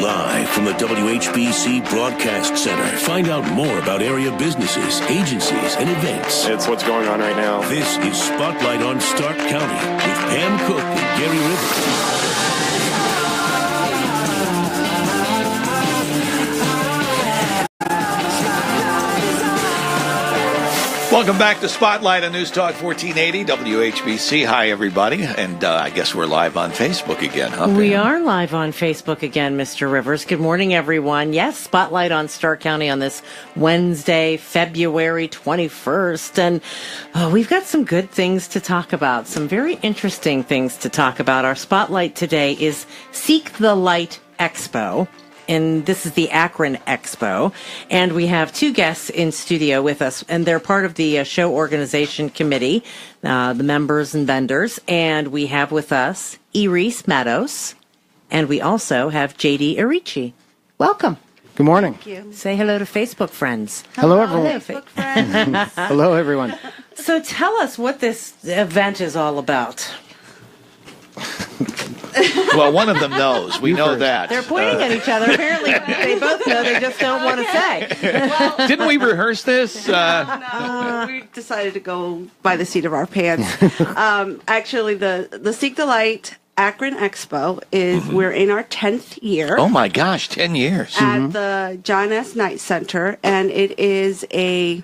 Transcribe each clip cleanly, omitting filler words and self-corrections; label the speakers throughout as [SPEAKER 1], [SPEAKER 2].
[SPEAKER 1] Live from the WHBC Broadcast Center. Find out more about area businesses, agencies, and events.
[SPEAKER 2] It's what's going on right now.
[SPEAKER 1] This is Spotlight on Stark County with Pam Cook and Gary Rivers.
[SPEAKER 3] Welcome back to Spotlight on News Talk 1480 WHBC. Hi, everybody. And I guess we're live on Facebook again, huh?
[SPEAKER 4] We are live on Facebook again, Mr. Rivers. Good morning, everyone. Yes, Spotlight on Stark County on this Wednesday, February 21st. And we've got some good things to talk about, some very interesting things to talk about. Our Spotlight today is Seek the Light Expo. And this is the Akron Expo. And we have two guests in studio with us, and they're part of the show organization committee, the members and vendors. And we have with us Iris Meadows, and we also have JD Arici. Welcome.
[SPEAKER 5] Good morning.
[SPEAKER 6] Thank you.
[SPEAKER 4] Say hello to Facebook friends.
[SPEAKER 5] Hello, everyone.
[SPEAKER 6] Facebook friends.
[SPEAKER 5] Hello, everyone.
[SPEAKER 4] So tell us what this event is all about.
[SPEAKER 3] Well, one of them knows. We know that.
[SPEAKER 4] They're pointing at each other. Apparently, they both know. They just don't want to say.
[SPEAKER 6] Well,
[SPEAKER 3] Didn't we rehearse this?
[SPEAKER 6] no, we decided to go by the seat of our pants. Actually, the Seek the Light Akron Expo is, we're in our 10th year.
[SPEAKER 3] Oh, my gosh, 10 years.
[SPEAKER 6] At the John S. Knight Center, and it is a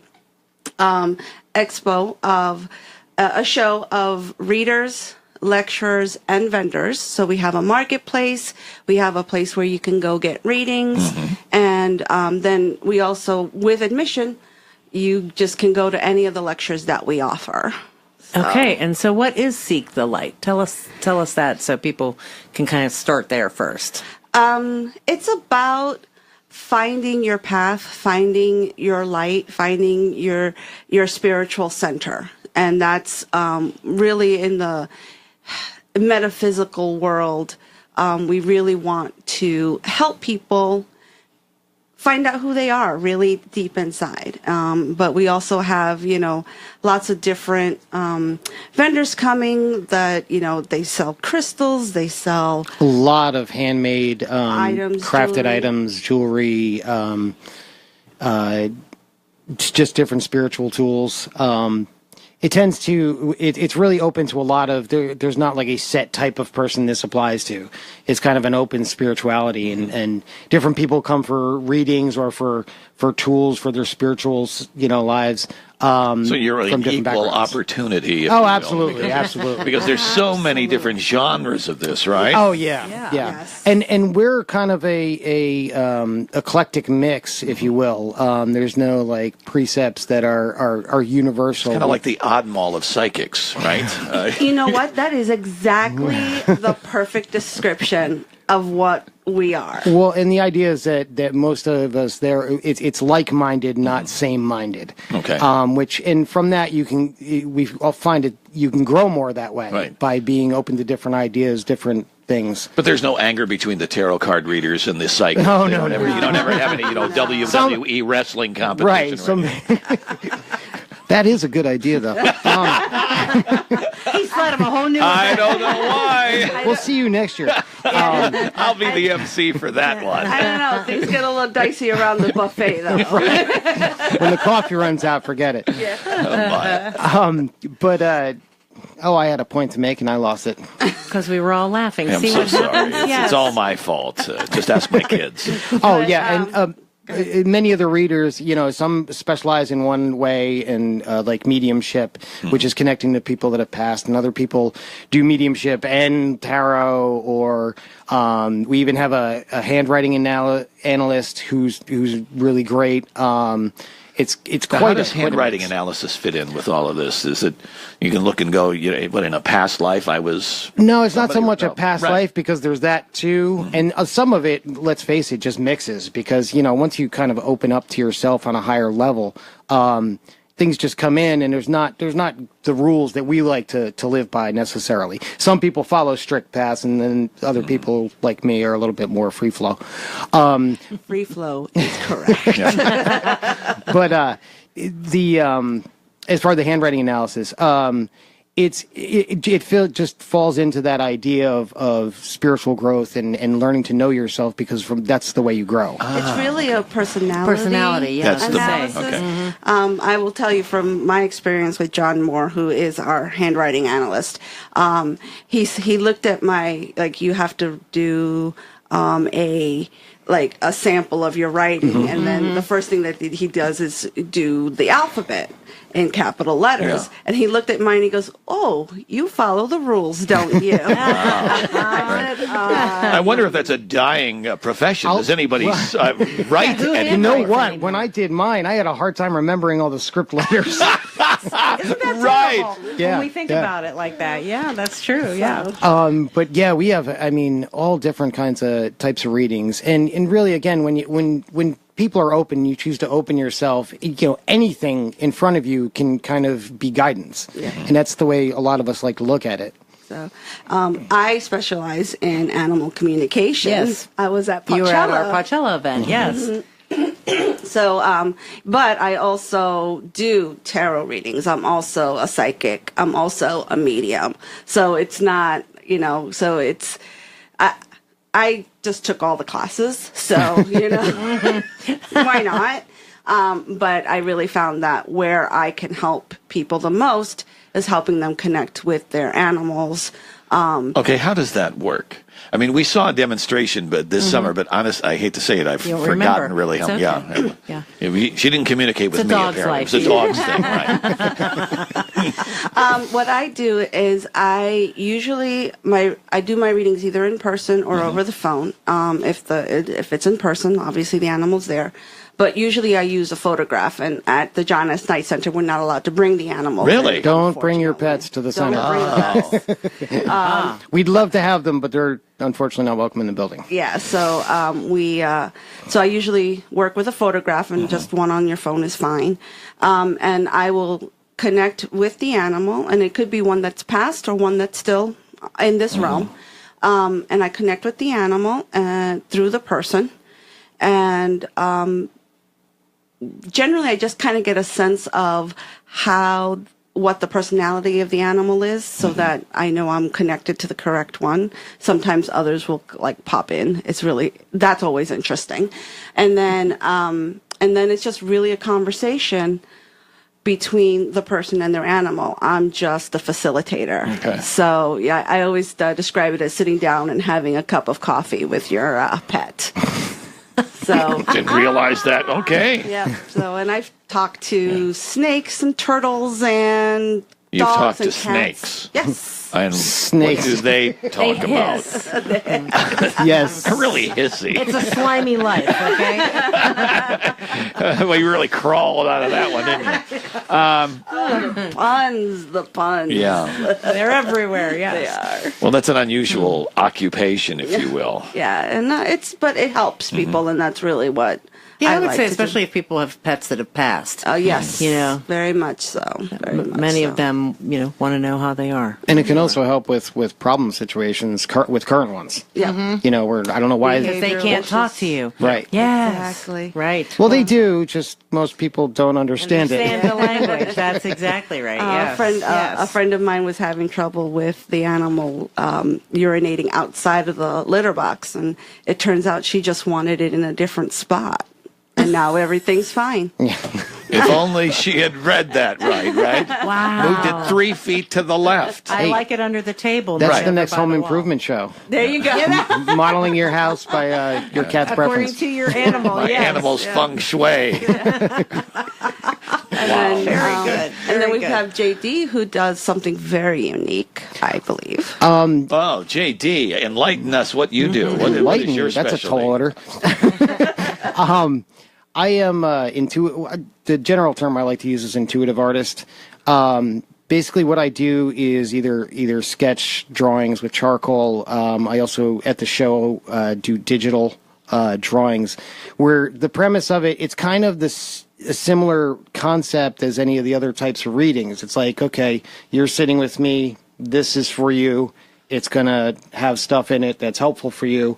[SPEAKER 6] expo of a show of readers, lecturers, and vendors. So we have a marketplace, we have a place where you can go get readings, and then we also, with admission, you just can go to any of the lectures that we offer. So,
[SPEAKER 4] Okay, and so what is Seek the Light? Tell us that so people can kind of start there first.
[SPEAKER 6] it's about finding your path, finding your light, finding your spiritual center. And that's really in the metaphysical world. We really want to help people find out who they are really deep inside. But we also have, lots of different vendors coming that, they sell crystals, they sell
[SPEAKER 5] A lot of handmade,
[SPEAKER 6] Items,
[SPEAKER 5] crafted
[SPEAKER 6] jewelry.
[SPEAKER 5] items, jewelry, just different spiritual tools. It tends to, it's really open to a lot of, there's not like a set type of person this applies to. It's kind of an open spirituality, and different people come for readings or for tools for their spiritual, lives.
[SPEAKER 3] So you're
[SPEAKER 5] from
[SPEAKER 3] an
[SPEAKER 5] different
[SPEAKER 3] equal
[SPEAKER 5] backgrounds.
[SPEAKER 3] opportunity. if
[SPEAKER 5] Oh,
[SPEAKER 3] you will,
[SPEAKER 5] absolutely,
[SPEAKER 3] because-
[SPEAKER 5] absolutely.
[SPEAKER 3] Because there's so many different genres of this, right?
[SPEAKER 5] Oh yeah,
[SPEAKER 6] Yeah.
[SPEAKER 5] yeah.
[SPEAKER 6] Yes.
[SPEAKER 5] And we're kind of a eclectic mix, if you will. There's no like precepts that are universal.
[SPEAKER 3] Kind of like the oddball of psychics, right?
[SPEAKER 6] You know what? That is exactly the perfect description of what we are.
[SPEAKER 5] Well, and the idea is that most of us it's like-minded, not same-minded.
[SPEAKER 3] Okay.
[SPEAKER 5] And from that we all find it you can grow more that way
[SPEAKER 3] Right.
[SPEAKER 5] by being open to different ideas, different things.
[SPEAKER 3] But there's no anger between the tarot card readers and the psychics.
[SPEAKER 5] No,
[SPEAKER 3] They
[SPEAKER 5] no,
[SPEAKER 3] don't
[SPEAKER 5] no.
[SPEAKER 3] ever, You don't ever have any, WWE wrestling competition.
[SPEAKER 5] Right. That is a good idea, though.
[SPEAKER 4] He's led him a whole new
[SPEAKER 3] I don't know why.
[SPEAKER 5] We'll see you next year.
[SPEAKER 3] I'll be the MC for that one.
[SPEAKER 6] I don't know. Things get a little dicey around the buffet, though.
[SPEAKER 5] When the coffee runs out, forget it.
[SPEAKER 3] Oh, my.
[SPEAKER 5] But I had a point to make and I lost it.
[SPEAKER 4] because we were all laughing.
[SPEAKER 3] I'm
[SPEAKER 4] See
[SPEAKER 3] so
[SPEAKER 4] what
[SPEAKER 3] sorry.
[SPEAKER 4] happens?
[SPEAKER 3] It's all my fault. Just ask my kids.
[SPEAKER 5] Oh yeah, and many of the readers, some specialize in one way in like mediumship, which is connecting to people that have passed, and other people do mediumship and tarot, or we even have a handwriting analyst who's really great. It's
[SPEAKER 3] Now,
[SPEAKER 5] quite
[SPEAKER 3] how
[SPEAKER 5] a
[SPEAKER 3] does handwriting analysis fit in with all of this? Is it you can look and go, but in a past life I was...
[SPEAKER 5] No, it's not so
[SPEAKER 3] somebody
[SPEAKER 5] much a
[SPEAKER 3] without-
[SPEAKER 5] past
[SPEAKER 3] Right.
[SPEAKER 5] life, because there's that too, and some of it, let's face it, just mixes, because once you kind of open up to yourself on a higher level, things just come in, and there's not the rules that we like to live by necessarily. Some people follow strict paths, and then other people like me are a little bit more free flow.
[SPEAKER 6] Free flow is correct.
[SPEAKER 5] But as far as the handwriting analysis, just falls into that idea of spiritual growth and learning to know yourself, because that's the way you grow.
[SPEAKER 6] It's really a
[SPEAKER 4] Personality, yeah.
[SPEAKER 3] That's the
[SPEAKER 6] analysis.
[SPEAKER 3] okay.
[SPEAKER 6] I will tell you from my experience with John Moore, who is our handwriting analyst. He looked at my, like, you have to do a sample of your writing, and then the first thing that he does is do the alphabet in capital letters.
[SPEAKER 3] Yeah.
[SPEAKER 6] And he looked at mine and he goes, "Oh, you follow the rules, don't you?"
[SPEAKER 3] I wonder if that's a dying profession. Does anybody write
[SPEAKER 4] who
[SPEAKER 3] any?
[SPEAKER 5] You know
[SPEAKER 4] Handwrites
[SPEAKER 5] what?
[SPEAKER 4] anymore.
[SPEAKER 5] When I did mine, I had a hard time remembering all the script letters.
[SPEAKER 4] Isn't that
[SPEAKER 3] Right.
[SPEAKER 4] terrible?
[SPEAKER 5] Yeah,
[SPEAKER 4] When we think
[SPEAKER 5] yeah.
[SPEAKER 4] about it like that. Yeah, that's true. Yeah.
[SPEAKER 5] But yeah, we have, all different kinds of types of readings. And really, again, when people are open, you choose to open yourself, anything in front of you can kind of be guidance. Yeah. And that's the way a lot of us like to look at it.
[SPEAKER 6] So, I specialize in animal communication.
[SPEAKER 4] Yes.
[SPEAKER 6] I was at Coachella.
[SPEAKER 4] You were at our Coachella event. Yes.
[SPEAKER 6] So, but I also do tarot readings. I'm also a psychic. I'm also a medium. So it's not, so it's, I just took all the classes. So, why not? But I really found that where I can help people the most is helping them connect with their animals.
[SPEAKER 3] Okay, how does that work? I mean, we saw a demonstration, but this summer. But honest, I hate to say it, I've
[SPEAKER 4] You don't
[SPEAKER 3] forgotten
[SPEAKER 4] remember.
[SPEAKER 3] really.
[SPEAKER 4] It's
[SPEAKER 3] How,
[SPEAKER 4] okay. Yeah.
[SPEAKER 3] She didn't communicate with
[SPEAKER 4] It's a
[SPEAKER 3] me.
[SPEAKER 4] dog's
[SPEAKER 3] Apparently,
[SPEAKER 4] life.
[SPEAKER 3] it was a dog's thing, right?
[SPEAKER 6] What I do is I do my readings either in person or over the phone. If it's in person, obviously the animal's there. But usually I use a photograph, and at the John S. Knight Center, we're not allowed to bring the animal.
[SPEAKER 3] Really?
[SPEAKER 5] Don't bring your pets to the
[SPEAKER 6] Don't
[SPEAKER 5] center.
[SPEAKER 6] bring pets.
[SPEAKER 5] We'd love to have them, but they're unfortunately not welcome in the building.
[SPEAKER 6] Yeah, so so I usually work with a photograph, and just one on your phone is fine. And I will connect with the animal, and it could be one that's passed or one that's still in this realm. And I connect with the animal through the person, and generally I just kind of get a sense of what the personality of the animal is, so that I know I'm connected to the correct one. Sometimes others will pop in. That's always interesting. And then it's just really a conversation between the person and their animal. I'm just the facilitator.
[SPEAKER 3] Okay.
[SPEAKER 6] So yeah, I always describe it as sitting down and having a cup of coffee with your pet. So
[SPEAKER 3] Didn't realize that. Okay.
[SPEAKER 6] yeah. So, and I've talked to snakes and turtles and
[SPEAKER 3] You've
[SPEAKER 6] dogs
[SPEAKER 3] talked
[SPEAKER 6] and
[SPEAKER 3] to
[SPEAKER 6] cats.
[SPEAKER 3] snakes.
[SPEAKER 6] Yes.
[SPEAKER 3] And
[SPEAKER 5] Snakes.
[SPEAKER 3] what do they talk about?
[SPEAKER 5] Yes.
[SPEAKER 3] They're really hissy.
[SPEAKER 4] It's a slimy life, okay?
[SPEAKER 3] Well, you really crawled out of that one, didn't you?
[SPEAKER 6] The puns.
[SPEAKER 3] Yeah.
[SPEAKER 4] They're everywhere,
[SPEAKER 6] They
[SPEAKER 4] yes.
[SPEAKER 6] are.
[SPEAKER 3] Well, that's an unusual occupation, if you will.
[SPEAKER 6] Yeah, and but it helps people, and that's really what.
[SPEAKER 4] Yeah, I would
[SPEAKER 6] like
[SPEAKER 4] say,
[SPEAKER 6] to do.
[SPEAKER 4] especially if people have pets that have passed.
[SPEAKER 6] Yes.
[SPEAKER 4] Very
[SPEAKER 6] much so. Very much
[SPEAKER 4] Many
[SPEAKER 6] so.
[SPEAKER 4] of them, want to know how they are.
[SPEAKER 5] And it can also help with problem situations with current ones.
[SPEAKER 6] Yeah.
[SPEAKER 5] Where I don't know why.
[SPEAKER 4] Because they
[SPEAKER 6] Behavioral
[SPEAKER 4] can't talk
[SPEAKER 6] issues.
[SPEAKER 4] to you.
[SPEAKER 5] Right.
[SPEAKER 4] Yes.
[SPEAKER 6] Exactly.
[SPEAKER 4] Right.
[SPEAKER 5] Well, they do. Just most people don't understand it.
[SPEAKER 4] Understand the language. That's exactly right. Yes.
[SPEAKER 6] A friend of mine was having trouble with the animal urinating outside of the litter box, and it turns out she just wanted it in a different spot, and now everything's fine.
[SPEAKER 3] If only she had read that right?
[SPEAKER 4] Wow.
[SPEAKER 3] Moved it 3 feet to the left.
[SPEAKER 4] I
[SPEAKER 5] Hey,
[SPEAKER 4] like it under the table.
[SPEAKER 5] That's
[SPEAKER 4] not
[SPEAKER 5] the next
[SPEAKER 4] by
[SPEAKER 5] home
[SPEAKER 4] the wall.
[SPEAKER 5] improvement show.
[SPEAKER 6] There you go.
[SPEAKER 5] Modeling your house by your cat's
[SPEAKER 4] According
[SPEAKER 5] preference.
[SPEAKER 4] to your animal,
[SPEAKER 3] My
[SPEAKER 4] yes.
[SPEAKER 3] animal's feng shui.
[SPEAKER 6] And then,
[SPEAKER 4] Very good.
[SPEAKER 6] And then
[SPEAKER 4] Very
[SPEAKER 6] we
[SPEAKER 4] good.
[SPEAKER 6] have JD, who does something very unique, I believe.
[SPEAKER 3] Oh, JD, enlighten us what you do. What is
[SPEAKER 5] Lightning,
[SPEAKER 3] your
[SPEAKER 5] that's
[SPEAKER 3] specialty?
[SPEAKER 5] a tall order. I am the general term I like to use is intuitive artist. Basically, what I do is either sketch drawings with charcoal. I also at the show do digital drawings, where the premise of it's kind of a similar concept as any of the other types of readings. It's like, okay, you're sitting with me. This is for you. It's gonna have stuff in it that's helpful for you,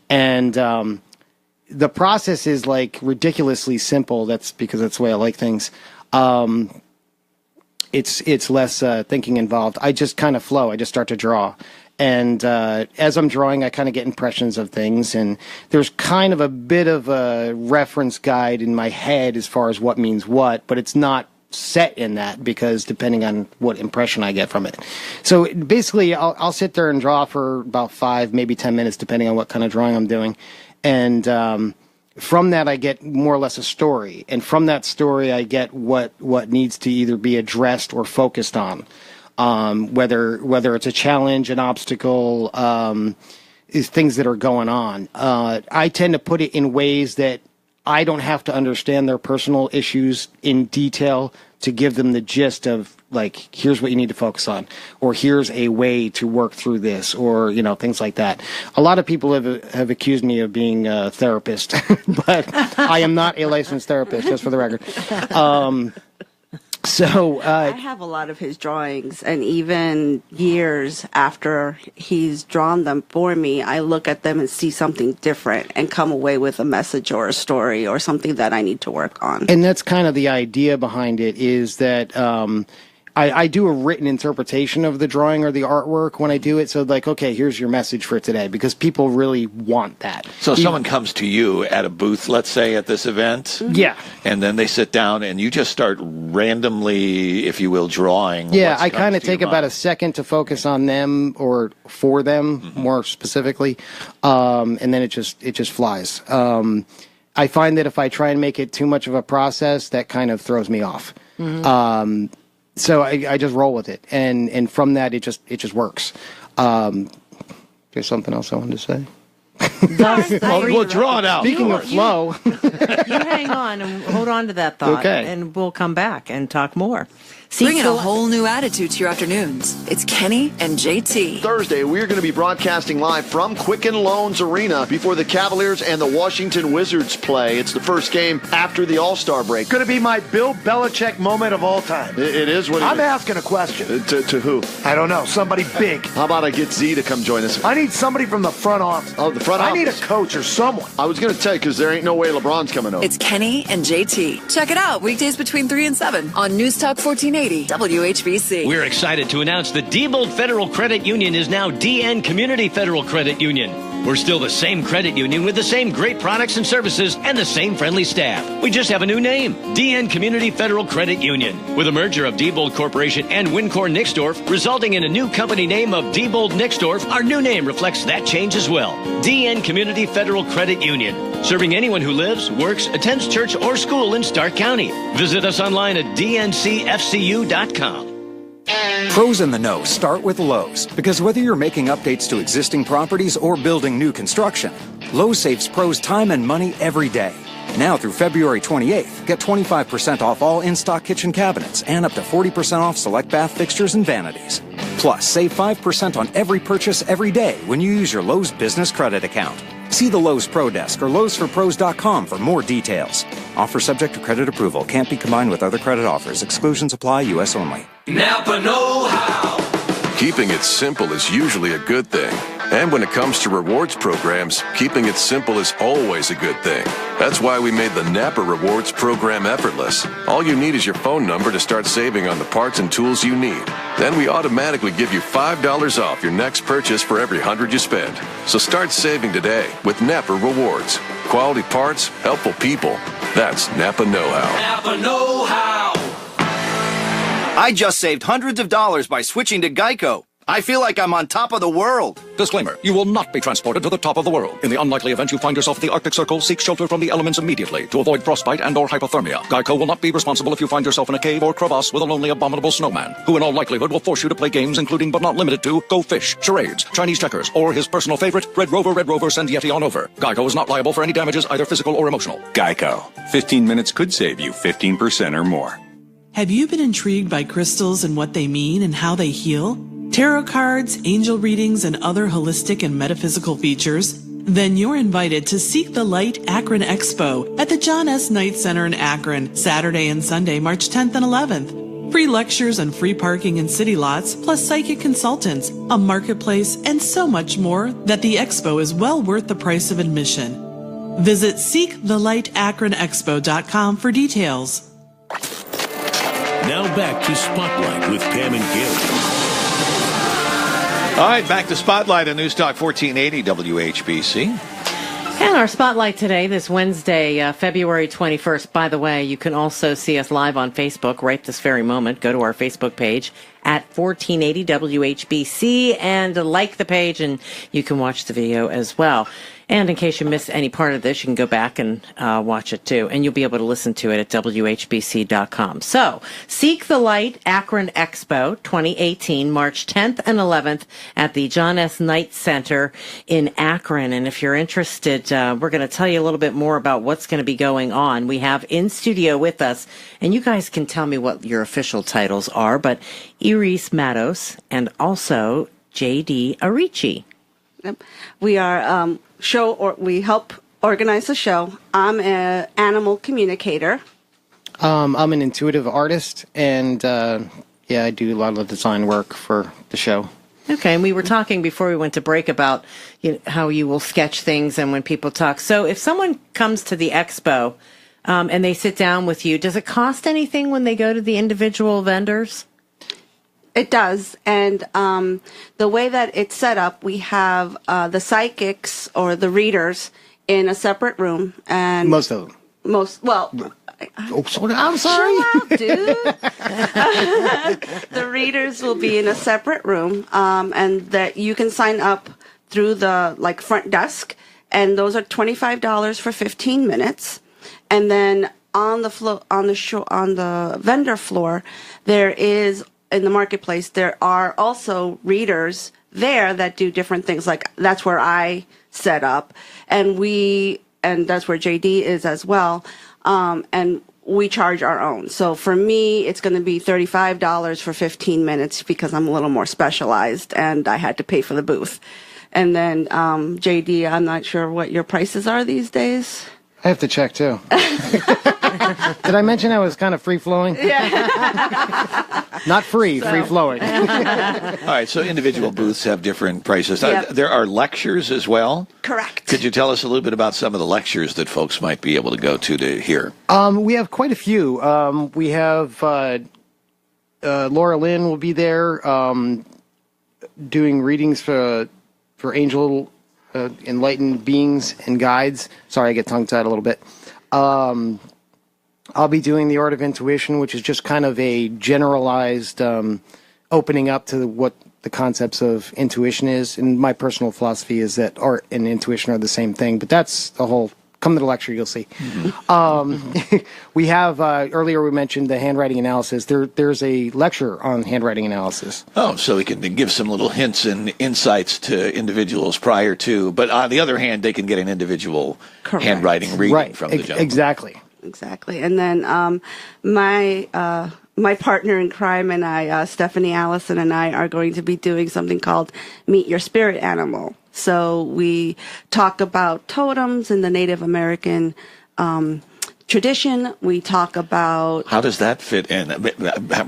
[SPEAKER 5] and the process is like ridiculously simple. That's because that's the way I like things. it's less thinking involved. I just kind of flow. I just start to draw. And as I'm drawing, I kind of get impressions of things. And there's kind of a bit of a reference guide in my head as far as what means what, but it's not set in that because depending on what impression I get from it. So basically, I'll sit there and draw for about 5, maybe 10 minutes, depending on what kind of drawing I'm doing. And from that, I get more or less a story. And from that story, I get what needs to either be addressed or focused on. Whether it's a challenge, an obstacle, is things that are going on. I tend to put it in ways that I don't have to understand their personal issues in detail to give them the gist of, like, here's what you need to focus on, or here's a way to work through this, or, things like that. A lot of people have accused me of being a therapist, but I am not a licensed therapist, just for the record. I
[SPEAKER 6] have a lot of his drawings, and even years after he's drawn them for me, I look at them and see something different and come away with a message or a story or something that I need to work on.
[SPEAKER 5] And that's kind of the idea behind it, is that I do a written interpretation of the drawing or the artwork when I do it. So, like, okay, here's your message for today, because people really want that.
[SPEAKER 3] So someone comes to you at a booth, let's say at this event.
[SPEAKER 5] Yeah.
[SPEAKER 3] And then they sit down and you just start randomly, if you will, drawing.
[SPEAKER 5] Yeah, I kind of take about a second to focus on them or for them, more specifically. And then it just flies. I find that if I try and make it too much of a process, that kind of throws me off. So I just roll with it, and from that it just works. There's something else I wanted to say.
[SPEAKER 3] We'll draw it out.
[SPEAKER 5] Speaking of flow,
[SPEAKER 4] you hang on and hold on to that thought, and we'll come back and talk more.
[SPEAKER 2] Bringing a whole new attitude to your afternoons. It's Kenny and JT.
[SPEAKER 7] Thursday, we're going to be broadcasting live from Quicken Loans Arena before the Cavaliers and the Washington Wizards play. It's the first game after the All-Star break.
[SPEAKER 8] Going to be my Bill Belichick moment of all time.
[SPEAKER 7] It is what it is.
[SPEAKER 8] I'm asking a question.
[SPEAKER 7] To who?
[SPEAKER 8] I don't know. Somebody big.
[SPEAKER 7] How about I get Z to come join us?
[SPEAKER 8] I need somebody from the front office.
[SPEAKER 7] Oh, the front office?
[SPEAKER 8] I need a coach or someone.
[SPEAKER 7] I was going to tell you, because there ain't no way LeBron's coming over.
[SPEAKER 2] It's Kenny and JT. Check it out weekdays between 3 and 7 on News Talk 1480 WHBC.
[SPEAKER 9] We're excited to announce that Diebold Federal Credit Union is now DN Community Federal Credit Union. We're still the same credit union with the same great products and services and the same friendly staff. We just have a new name, DN Community Federal Credit Union. With a merger of Diebold Corporation and Wincor Nixdorf, resulting in a new company name of Diebold Nixdorf, our new name reflects that change as well. DN Community Federal Credit Union, serving anyone who lives, works, attends church or school in Stark County. Visit us online at dncfcu.com.
[SPEAKER 10] Pros in the know start with Lowe's, because whether you're making updates to existing properties or building new construction, Lowe's saves pros time and money every day. Now through February 28th, get 25% off all in-stock kitchen cabinets and up to 40% off select bath fixtures and vanities. Plus, save 5% on every purchase every day when you use your Lowe's Business Credit account. See the Lowe's Pro Desk or Lowe'sForPros.com for more details. Offer subject to credit approval. Can't be combined with other credit offers. Exclusions apply. U.S. only.
[SPEAKER 1] Napa know-how. Keeping it simple is usually a good thing. And when it comes to rewards programs, keeping it simple is always a good thing. That's why we made the Napa Rewards program effortless. All you need is your phone number to start saving on the parts and tools you need. Then we automatically give you $5 off your next purchase for every 100 you spend. So start saving today with Napa Rewards. Quality parts, helpful people. That's Napa know-how.
[SPEAKER 11] Napa know-how.
[SPEAKER 12] I just saved hundreds of dollars by switching to Geico. I feel like I'm on top of the world.
[SPEAKER 13] Disclaimer, you will not be transported to the top of the world. In the unlikely event you find yourself at the Arctic Circle, seek shelter from the elements immediately to avoid frostbite and or hypothermia. Geico will not be responsible if you find yourself in a cave or crevasse with a lonely abominable snowman, who in all likelihood will force you to play games including but not limited to Go Fish, charades, Chinese checkers, or his personal favorite, Red Rover, send Yeti on over. Geico is not liable for any damages, either physical or emotional.
[SPEAKER 14] Geico. 15 minutes could save you 15% or more.
[SPEAKER 15] Have you been intrigued by crystals and what they mean and how they heal? Tarot cards, angel readings, and other holistic and metaphysical features? Then you're invited to Seek the Light Akron Expo at the John S. Knight Center in Akron, Saturday and Sunday, March 10th and 11th. Free lectures and free parking in city lots, plus psychic consultants, a marketplace, and so much more that the expo is well worth the price of admission. Visit SeekTheLightAkronExpo.com for details.
[SPEAKER 11] Now back to Spotlight with Pam and Gary.
[SPEAKER 3] All right, back to Spotlight on News Talk 1480 WHBC.
[SPEAKER 4] And our Spotlight today, this Wednesday, February 21st. By the way, you can also see us live on Facebook right this very moment. Go to our Facebook page at 1480 WHBC and like the page, and you can watch the video as well. And in case you missed any part of this, you can go back and watch it too. And you'll be able to listen to it at WHBC.com. So, Seek the Light Akron Expo 2018, March 10th and 11th at the John S. Knight Center in Akron. And if you're interested, we're going to tell you a little bit more about what's going to be going on. We have in studio with us, and you guys can tell me what your official titles are, but Iris Matos and also J.D. Arici.
[SPEAKER 6] We are we help organize the show. I'm an animal communicator.
[SPEAKER 5] I'm an intuitive artist, and I do a lot of design work for the show.
[SPEAKER 4] Okay, and we were talking before we went to break about how you will sketch things and when people talk. So if someone comes to the expo and they sit down with you, does it cost anything when they go to the individual vendors?
[SPEAKER 6] It does, and the way that it's set up, we have the psychics or the readers in a separate room, and
[SPEAKER 5] most of them.
[SPEAKER 6] I'm sorry, chill out, dude. The readers will be in a separate room, and that you can sign up through the front desk, and those are $25 for 15 minutes, and then on the vendor floor, there is. In the marketplace, there are also readers there that do different things. Like that's where I set up, and that's where JD is as well. And we charge our own. So for me, it's going to be $35 for 15 minutes because I'm a little more specialized, and I had to pay for the booth. And then JD, I'm not sure what your prices are these days.
[SPEAKER 5] I have to check too. Did I mention I was kind of free-flowing?
[SPEAKER 6] Yeah.
[SPEAKER 5] Not free-flowing.
[SPEAKER 3] All right, so individual booths have different prices.
[SPEAKER 6] Yep.
[SPEAKER 3] There are lectures as well?
[SPEAKER 6] Correct.
[SPEAKER 3] Could you tell us a little bit about some of the lectures that folks might be able to go to hear?
[SPEAKER 5] We have quite a few. We have Laura Lynn will be there doing readings for angel enlightened beings and guides. Sorry, I get tongue-tied a little bit. I'll be doing the Art of Intuition, which is just kind of a generalized opening up to what the concepts of intuition is. And my personal philosophy is that art and intuition are the same thing, but that's the whole... Come to the lecture, you'll see. Mm-hmm. We have, earlier we mentioned the handwriting analysis. There's a lecture on handwriting analysis.
[SPEAKER 3] Oh, so we can give some little hints and insights to individuals prior to, but on the other hand, they can get an individual
[SPEAKER 6] Correct.
[SPEAKER 3] Handwriting reading from the gentleman.
[SPEAKER 5] Exactly.
[SPEAKER 6] And then my partner in crime and I, Stephanie Allison and I, are going to be doing something called Meet Your Spirit Animal. So we talk about totems in the Native American tradition. We talk about...
[SPEAKER 3] How does that fit in?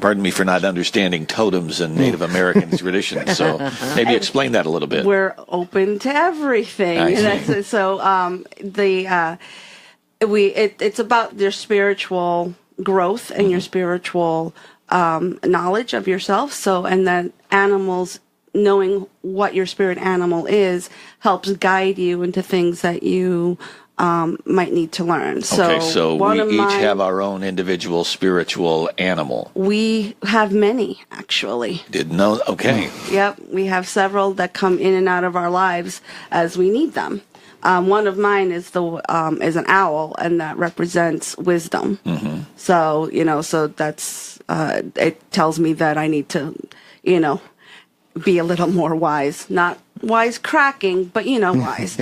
[SPEAKER 3] Pardon me for not understanding totems and Native American traditions. So maybe explain that a little bit.
[SPEAKER 6] We're open to everything. It's about your spiritual growth and your spiritual knowledge of yourself. So, and then animals... Knowing what your spirit animal is helps guide you into things that you might need to learn.
[SPEAKER 3] Okay, so we each have our own individual spiritual animal.
[SPEAKER 6] We have many, actually.
[SPEAKER 3] Didn't know. Okay.
[SPEAKER 6] Yep, we have several that come in and out of our lives as we need them. One of mine is an owl, and that represents wisdom. Mm-hmm. So so that's it tells me that I need to, be a little more wise, not wise cracking, but wise.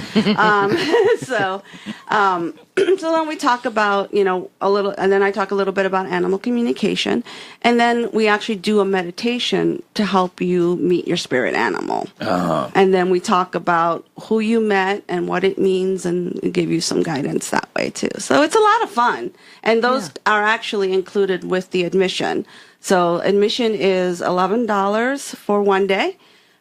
[SPEAKER 6] So then we talk about a little, and then I talk a little bit about animal communication, and then we actually do a meditation to help you meet your spirit animal. And then we talk about who you met and what it means, and give you some guidance that way too. So it's a lot of fun, and those are actually included with the admission. So admission is $11 for one day,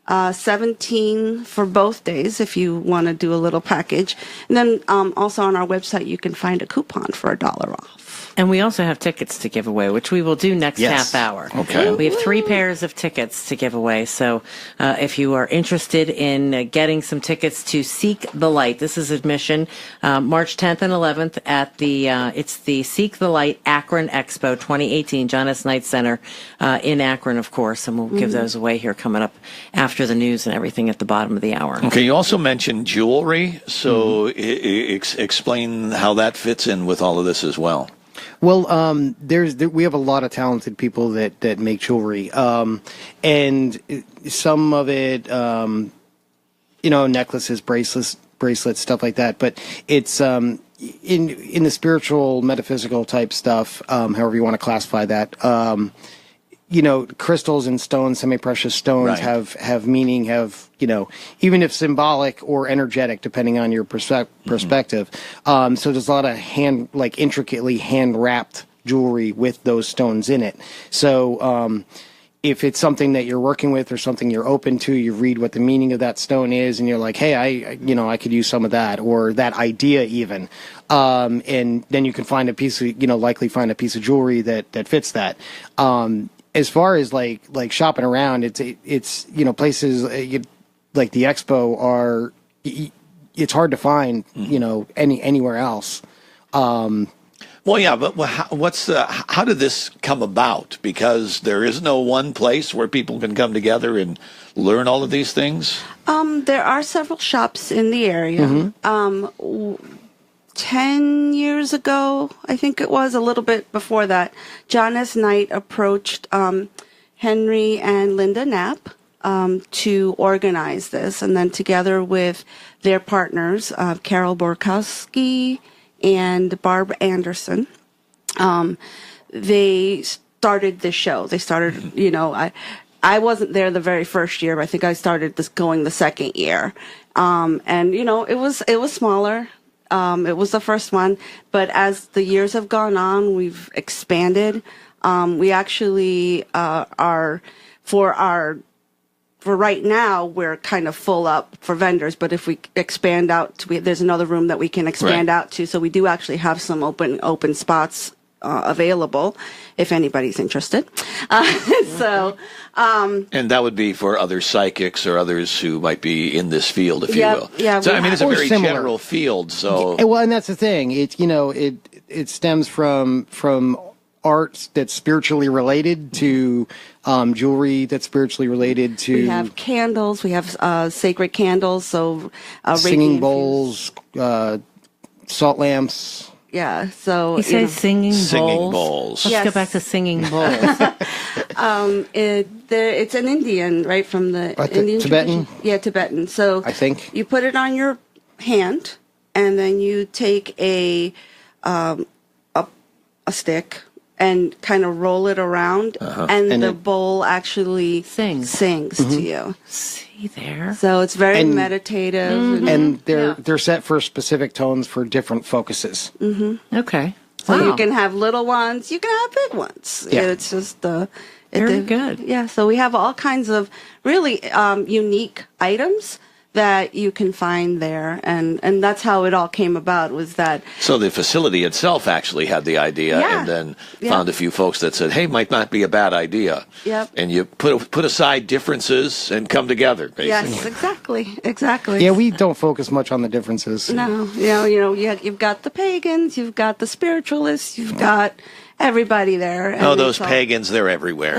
[SPEAKER 6] $17 for both days if you want to do a little package. And then also on our website, you can find a coupon for $1 off.
[SPEAKER 4] And we also have tickets to give away, which we will do next
[SPEAKER 3] Yes.
[SPEAKER 4] half hour.
[SPEAKER 3] Okay.
[SPEAKER 4] We have 3 pairs of tickets to give away. So if you are interested in getting some tickets to Seek the Light, this is admission March 10th and 11th at it's the Seek the Light Akron Expo 2018, John S. Knight Center in Akron, of course. And we'll give those away here coming up after the news and everything at the bottom of the hour.
[SPEAKER 3] Okay, you also mentioned jewelry, so explain how that fits in with all of this as well.
[SPEAKER 5] Well, we have a lot of talented people that make jewelry, and some of it, necklaces, bracelets, stuff like that. But it's in the spiritual, metaphysical type stuff, however you want to classify that. Crystals and stones, semi-precious stones have meaning, even if symbolic or energetic, depending on your perspective. So there's a lot of intricately hand-wrapped jewelry with those stones in it. So if it's something that you're working with or something you're open to, you read what the meaning of that stone is, and you're like, hey, I could use some of that, or that idea even. And then you can find a piece of, likely find a piece of jewelry that fits that. As far as like shopping around, it's places like the expo are. It's hard to find anywhere else.
[SPEAKER 3] Well, yeah, but how did this come about? Because there is no one place where people can come together and learn all of these things.
[SPEAKER 6] There are several shops in the area. 10 years ago, I think it was, a little bit before that, John S. Knight approached Henry and Linda Knapp to organize this. And then together with their partners, Carol Borkowski and Barb Anderson, they started this show. They started, I wasn't there the very first year, but I think I started going the second year. And, it was smaller. It was the first one, but as the years have gone on, we've expanded. We actually for right now, we're kind of full up for vendors, but if we expand out, there's another room that we can expand out to. So we do actually have some open spots available if anybody's interested.
[SPEAKER 3] And that would be for other psychics or others who might be in this field, if you will.
[SPEAKER 6] Yeah.
[SPEAKER 3] So it's a very
[SPEAKER 5] similar.
[SPEAKER 3] general field. So
[SPEAKER 5] Well, and that's the thing. It stems from art that's spiritually related to jewelry that's spiritually related to.
[SPEAKER 6] We have candles. We have sacred candles. So
[SPEAKER 5] singing bowls, salt lamps.
[SPEAKER 6] Yeah, so
[SPEAKER 4] You say singing
[SPEAKER 3] bowls.
[SPEAKER 4] Let's go back to singing bowls.
[SPEAKER 6] It's an Indian, right, from the Indian
[SPEAKER 5] Tibetan.
[SPEAKER 6] tradition. Yeah, Tibetan. So
[SPEAKER 5] I think
[SPEAKER 6] you put it on your hand, and then you take a stick and kind of roll it around, and the bowl actually sings to you.
[SPEAKER 4] See there.
[SPEAKER 6] So it's very meditative,
[SPEAKER 5] and they're set for specific tones for different focuses.
[SPEAKER 4] Okay.
[SPEAKER 6] So you can have little ones, you can have big ones.
[SPEAKER 5] Yeah.
[SPEAKER 6] It's just
[SPEAKER 4] very good.
[SPEAKER 6] Yeah, so we have all kinds of really unique items that you can find there, and that's how it all came about, was that.
[SPEAKER 3] So the facility itself actually had the idea, and then found a few folks that said, hey, might not be a bad idea.
[SPEAKER 6] Yep.
[SPEAKER 3] And you put aside differences and come together, basically.
[SPEAKER 6] Yes, exactly.
[SPEAKER 5] Yeah, we don't focus much on the differences.
[SPEAKER 6] No, you've got the pagans, you've got the spiritualists, you've got everybody there.
[SPEAKER 3] Oh, those pagans, they're everywhere.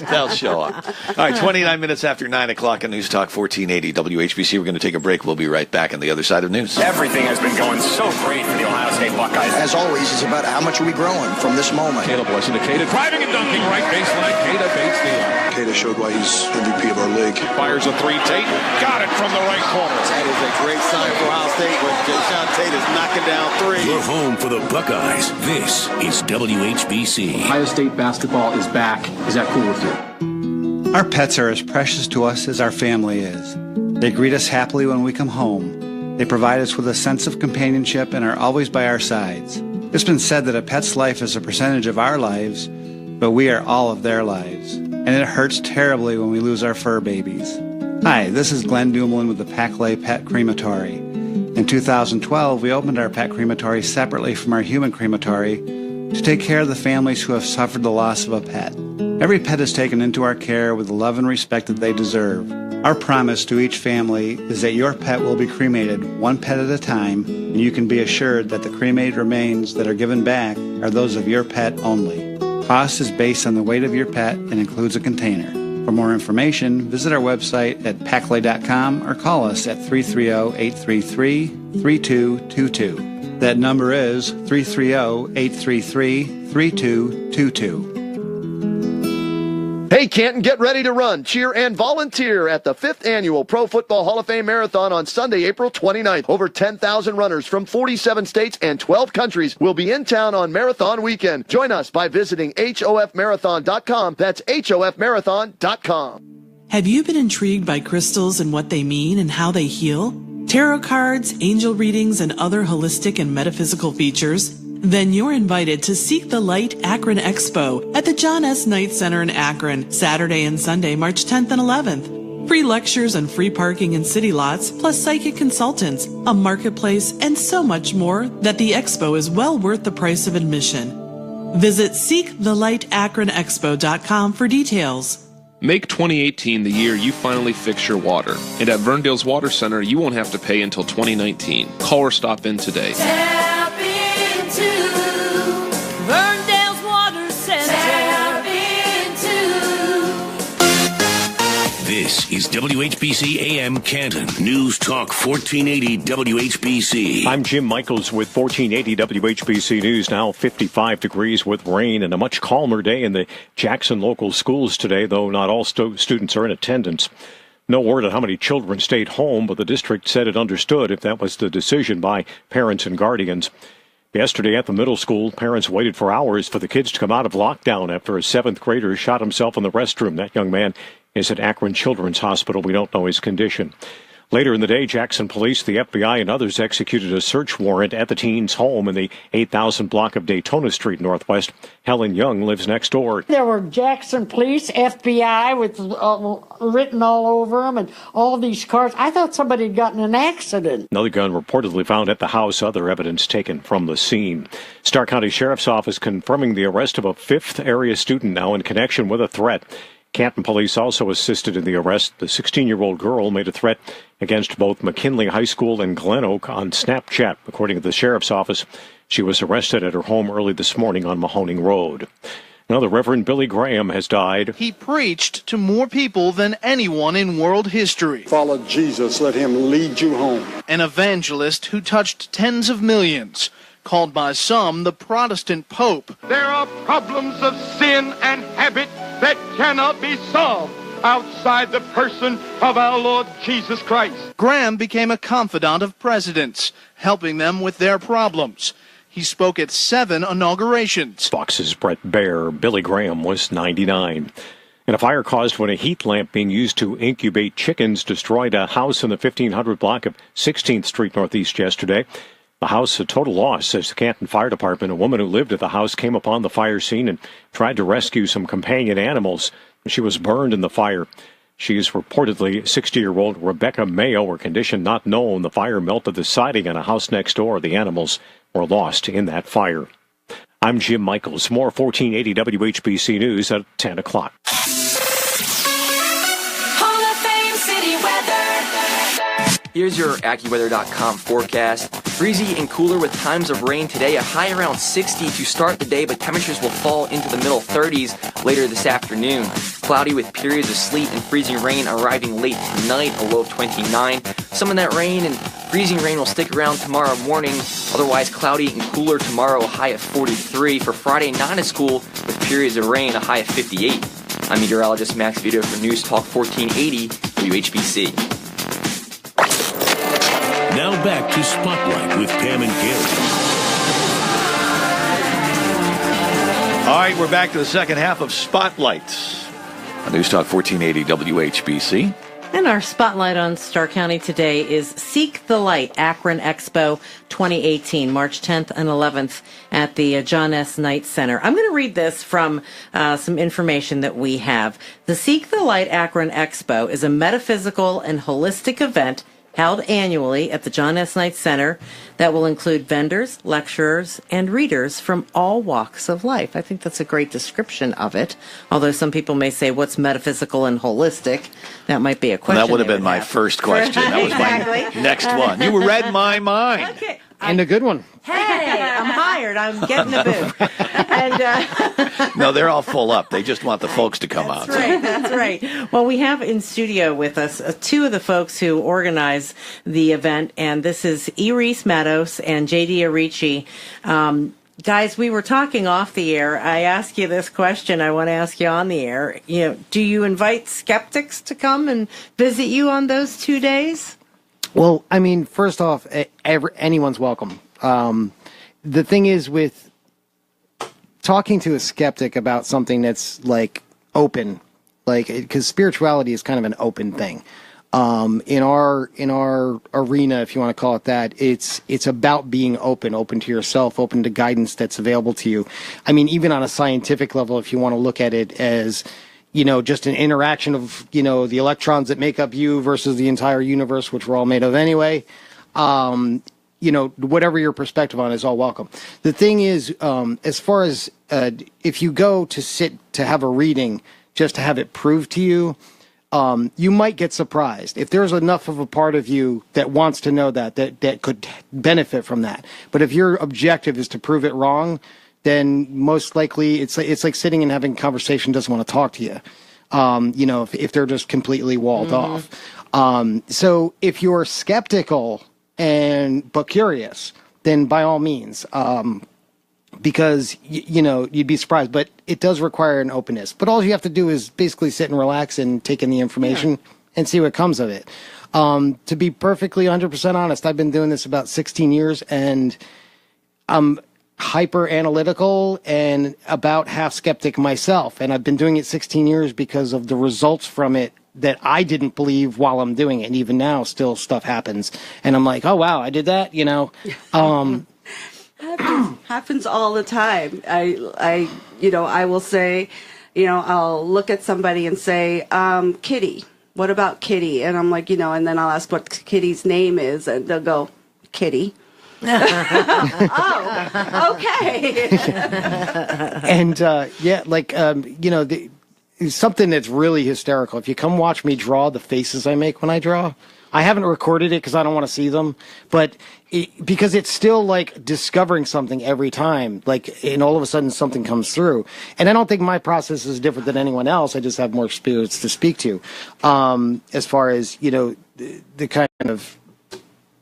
[SPEAKER 3] They'll show up. All right, 29 minutes after 9 o'clock on News Talk 1480 WHBC. We're going to take a break. We'll be right back on the other side of news.
[SPEAKER 16] Everything has been going so great for the Ohio State Buckeyes.
[SPEAKER 17] As always, it's about how much are we growing from this moment.
[SPEAKER 11] Caleb Washington, Cada driving and dunking right baseline. Cada baits the arc.
[SPEAKER 17] Cada showed why he's MVP of our league.
[SPEAKER 11] Fires a three. Tate got it from the right corner.
[SPEAKER 18] That is a great sign for Ohio State when Jayshawn Tate is knocking down three.
[SPEAKER 11] You're home for the Buckeyes. This is WHBC.
[SPEAKER 19] Ohio State basketball is back. Is that cool with you?
[SPEAKER 20] Our pets are as precious to us as our family is. They greet us happily when we come home. They provide us with a sense of companionship and are always by our sides. It's been said that a pet's life is a percentage of our lives, but we are all of their lives. and it hurts terribly when we lose our fur babies. Hi, this is Glenn Dumoulin with the Paclay Pet Crematory. In 2012, we opened our pet crematory separately from our human crematory to take care of the families who have suffered the loss of a pet. Every pet is taken into our care with the love and respect that they deserve. Our promise to each family is that your pet will be cremated one pet at a time, and you can be assured that the cremated remains that are given back are those of your pet only. Cost is based on the weight of your pet and includes a container. For more information, visit our website at paclay.com or call us at 330-833-3222. That number is 330-833-3222.
[SPEAKER 7] Hey, Canton, get ready to run, cheer, and volunteer at the 5th Annual Pro Football Hall of Fame Marathon on Sunday, April 29th. Over 10,000 runners from 47 states and 12 countries will be in town on Marathon Weekend. Join us by visiting hofmarathon.com. That's hofmarathon.com.
[SPEAKER 15] Have you been intrigued by crystals and what they mean and how they heal? Tarot cards, angel readings, and other holistic and metaphysical features? Then you're invited to Seek the Light Akron Expo at the John S. Knight Center in Akron, Saturday and Sunday, March 10th and 11th. Free lectures and free parking in city lots, plus psychic consultants, a marketplace, and so much more that the expo is well worth the price of admission. Visit SeekTheLightAkronExpo.com for details.
[SPEAKER 21] Make 2018 the year you finally fix your water. And at Verndale's Water Center, you won't have to pay until 2019. Call or stop in today.
[SPEAKER 22] Tap into Verndale's Water Center. Tap into.
[SPEAKER 11] This is WHBC AM Canton. News Talk 1480 WHBC.
[SPEAKER 23] I'm Jim Michaels with 1480 WHBC News. Now 55 degrees with rain and a much calmer day in the Jackson local schools today, though not all students are in attendance. No word on how many children stayed home, but the district said it understood if that was the decision by parents and guardians. Yesterday at the middle school, parents waited for hours for the kids to come out of lockdown after a 7th grader shot himself in the restroom. That young man is at Akron Children's Hospital. We don't know his condition. Later in the day, Jackson police, the FBI, and others executed a search warrant at the teen's home in the 8,000 block of Daytona Street Northwest. Helen Young lives next door.
[SPEAKER 24] There were Jackson police, FBI, with written all over them, and all these cars. I thought somebody had gotten in an accident.
[SPEAKER 23] Another gun reportedly found at the house. Other evidence taken from the scene. Starr County Sheriff's Office confirming the arrest of a 5th area student now in connection with a threat. Canton police also assisted in the arrest. The 16-year-old girl made a threat against both McKinley High School and Glen Oak on Snapchat. According to the sheriff's office, she was arrested at her home early this morning on Mahoning Road. Now, the Reverend Billy Graham has died.
[SPEAKER 25] He preached to more people than anyone in world history.
[SPEAKER 26] Follow Jesus. Let him lead you home.
[SPEAKER 25] An evangelist who touched tens of millions. Called by some the Protestant Pope.
[SPEAKER 27] There are problems of sin and habit that cannot be solved outside the person of our Lord Jesus Christ.
[SPEAKER 25] Graham became a confidant of presidents, helping them with their problems. He spoke at 7 inaugurations.
[SPEAKER 23] Fox's Brett Baer. Billy Graham was 99. And a fire caused when a heat lamp being used to incubate chickens destroyed a house in the 1500 block of 16th Street Northeast yesterday. The house a total loss, says the Canton Fire Department. A woman who lived at the house came upon the fire scene and tried to rescue some companion animals. She was burned in the fire. She is reportedly 60-year-old Rebecca Mayo, her condition not known. The fire melted the siding on a house next door. The animals were lost in that fire. I'm Jim Michaels. More 1480 WHBC News at 10 o'clock.
[SPEAKER 22] Hall of Fame City weather.
[SPEAKER 28] Here's your AccuWeather.com forecast. Breezy and cooler with times of rain today, a high around 60 to start the day, but temperatures will fall into the middle 30s later this afternoon. Cloudy with periods of sleet and freezing rain arriving late tonight, a low of 29. Some of that rain and freezing rain will stick around tomorrow morning. Otherwise cloudy and cooler tomorrow, a high of 43. For Friday, not as cool with periods of rain, a high of 58. I'm meteorologist Max Vito for News Talk 1480 WHBC.
[SPEAKER 11] Now back to Spotlight with Pam and Gary.
[SPEAKER 3] All right, we're back to the second half of Spotlight on News Talk 1480 WHBC.
[SPEAKER 4] And our spotlight on Starr County today is Seek the Light Akron Expo 2018, March 10th and 11th at the John S. Knight Center. I'm going to read this from some information that we have. The Seek the Light Akron Expo is a metaphysical and holistic event held annually at the John S. Knight Center that will include vendors, lecturers, and readers from all walks of life. I think that's a great description of it, although some people may say, what's metaphysical and holistic? That might be a question.
[SPEAKER 3] Well, that would have been my first question. That was my next one. You read my mind.
[SPEAKER 4] Okay.
[SPEAKER 5] And a good one.
[SPEAKER 4] Hey, I'm hired. I'm getting the boo. And
[SPEAKER 3] no, they're all full up. They just want the folks to come out.
[SPEAKER 4] That's right. Well, we have in studio with us two of the folks who organize the event, and this is Reese Meadows and J.D. Arici. Guys, we were talking off the air. I asked you this question. I want to ask you on the air. Do you invite skeptics to come and visit you on those 2 days?
[SPEAKER 5] Well, I mean, first off, anyone's welcome. The thing is with talking to a skeptic about something that's like open, like, because spirituality is kind of an open thing. In our arena, if you want to call it that, it's about being open to yourself, open to guidance that's available to you. I mean, even on a scientific level, if you want to look at it as, just an interaction of, the electrons that make up you versus the entire universe, which we're all made of anyway. Whatever your perspective on it is all welcome. The thing is, as far as if you go to have a reading just to have it proved to you, you might get surprised if there's enough of a part of you that wants to know that could benefit from that. But if your objective is to prove it wrong, then most likely it's like sitting and having a conversation, doesn't want to talk to you. If they're just completely walled off. So if you're skeptical but curious, then by all means, because you'd be surprised, but it does require an openness. But all you have to do is basically sit and relax and take in the information and see what comes of it. To be perfectly 100% honest, I've been doing this about 16 years, and I'm hyper analytical and about half skeptic myself. And I've been doing it 16 years because of the results from it that I didn't believe while I'm doing it. And even now, still stuff happens. And I'm like, oh, wow, I did that,
[SPEAKER 6] Happens all the time. I will say, I'll look at somebody and say, Kitty, what about Kitty? And I'm like, and then I'll ask what Kitty's name is, and they'll go, Kitty. Oh, okay.
[SPEAKER 5] And something that's really hysterical. If you come watch me draw, the faces I make when I draw, I haven't recorded it because I don't want to see them, but because it's still like discovering something every time, and all of a sudden something comes through. And I don't think my process is different than anyone else. I just have more spirits to speak to, as far as, the kind of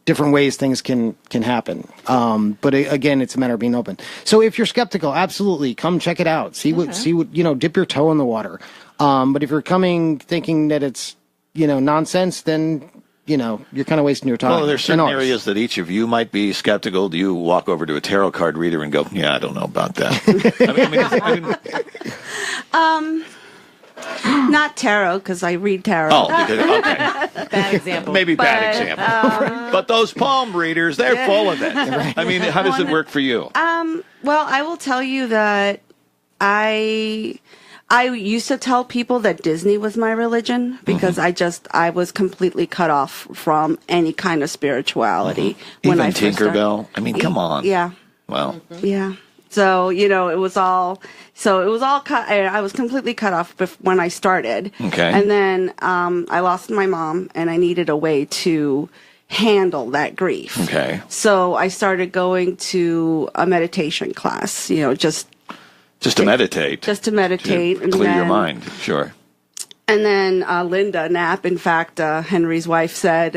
[SPEAKER 5] different ways things can happen. But again, it's a matter of being open. So if you're skeptical, absolutely come check it out. See what, dip your toe in the water. But if you're coming thinking that it's, nonsense, then, you're kind of wasting your time.
[SPEAKER 3] Well, there's certain areas that each of you might be skeptical. Do you walk over to a tarot card reader and go, yeah, I don't know about that?
[SPEAKER 6] Not tarot, because I read tarot.
[SPEAKER 3] Oh, okay.
[SPEAKER 4] Bad example.
[SPEAKER 3] Maybe bad example. But those palm readers, they're full of it. I mean, how does it work for you?
[SPEAKER 6] Well, I will tell you that I used to tell people that Disney was my religion because I was completely cut off from any kind of spirituality. When
[SPEAKER 3] Even
[SPEAKER 6] I first
[SPEAKER 3] Tinkerbell? I mean, come on.
[SPEAKER 6] Yeah.
[SPEAKER 3] Well.
[SPEAKER 6] Yeah. So, it was all cut. I was completely cut off when I started.
[SPEAKER 3] Okay.
[SPEAKER 6] And then I lost my mom, and I needed a way to handle that grief.
[SPEAKER 3] Okay.
[SPEAKER 6] So I started going to a meditation class, just
[SPEAKER 3] to meditate.
[SPEAKER 6] Just to meditate.
[SPEAKER 3] To clear your mind, sure.
[SPEAKER 6] And then Linda Knapp, in fact, Henry's wife, said,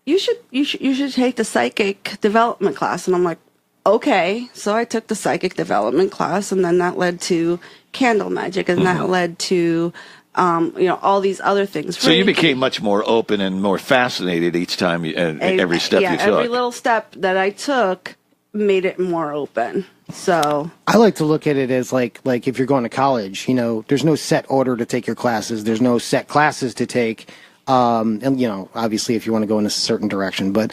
[SPEAKER 6] you should take the psychic development class. And I'm like, okay. So I took the psychic development class, and then that led to candle magic, and that led to, all these other things.
[SPEAKER 3] So you became much more open and more fascinated each time, every step you took.
[SPEAKER 6] Every little step that I took, made it more open. So
[SPEAKER 5] I like to look at it as like if you're going to college, you know, there's no set order to take your classes. There's no set classes to take. And you know, obviously if you want to go in a certain direction, but,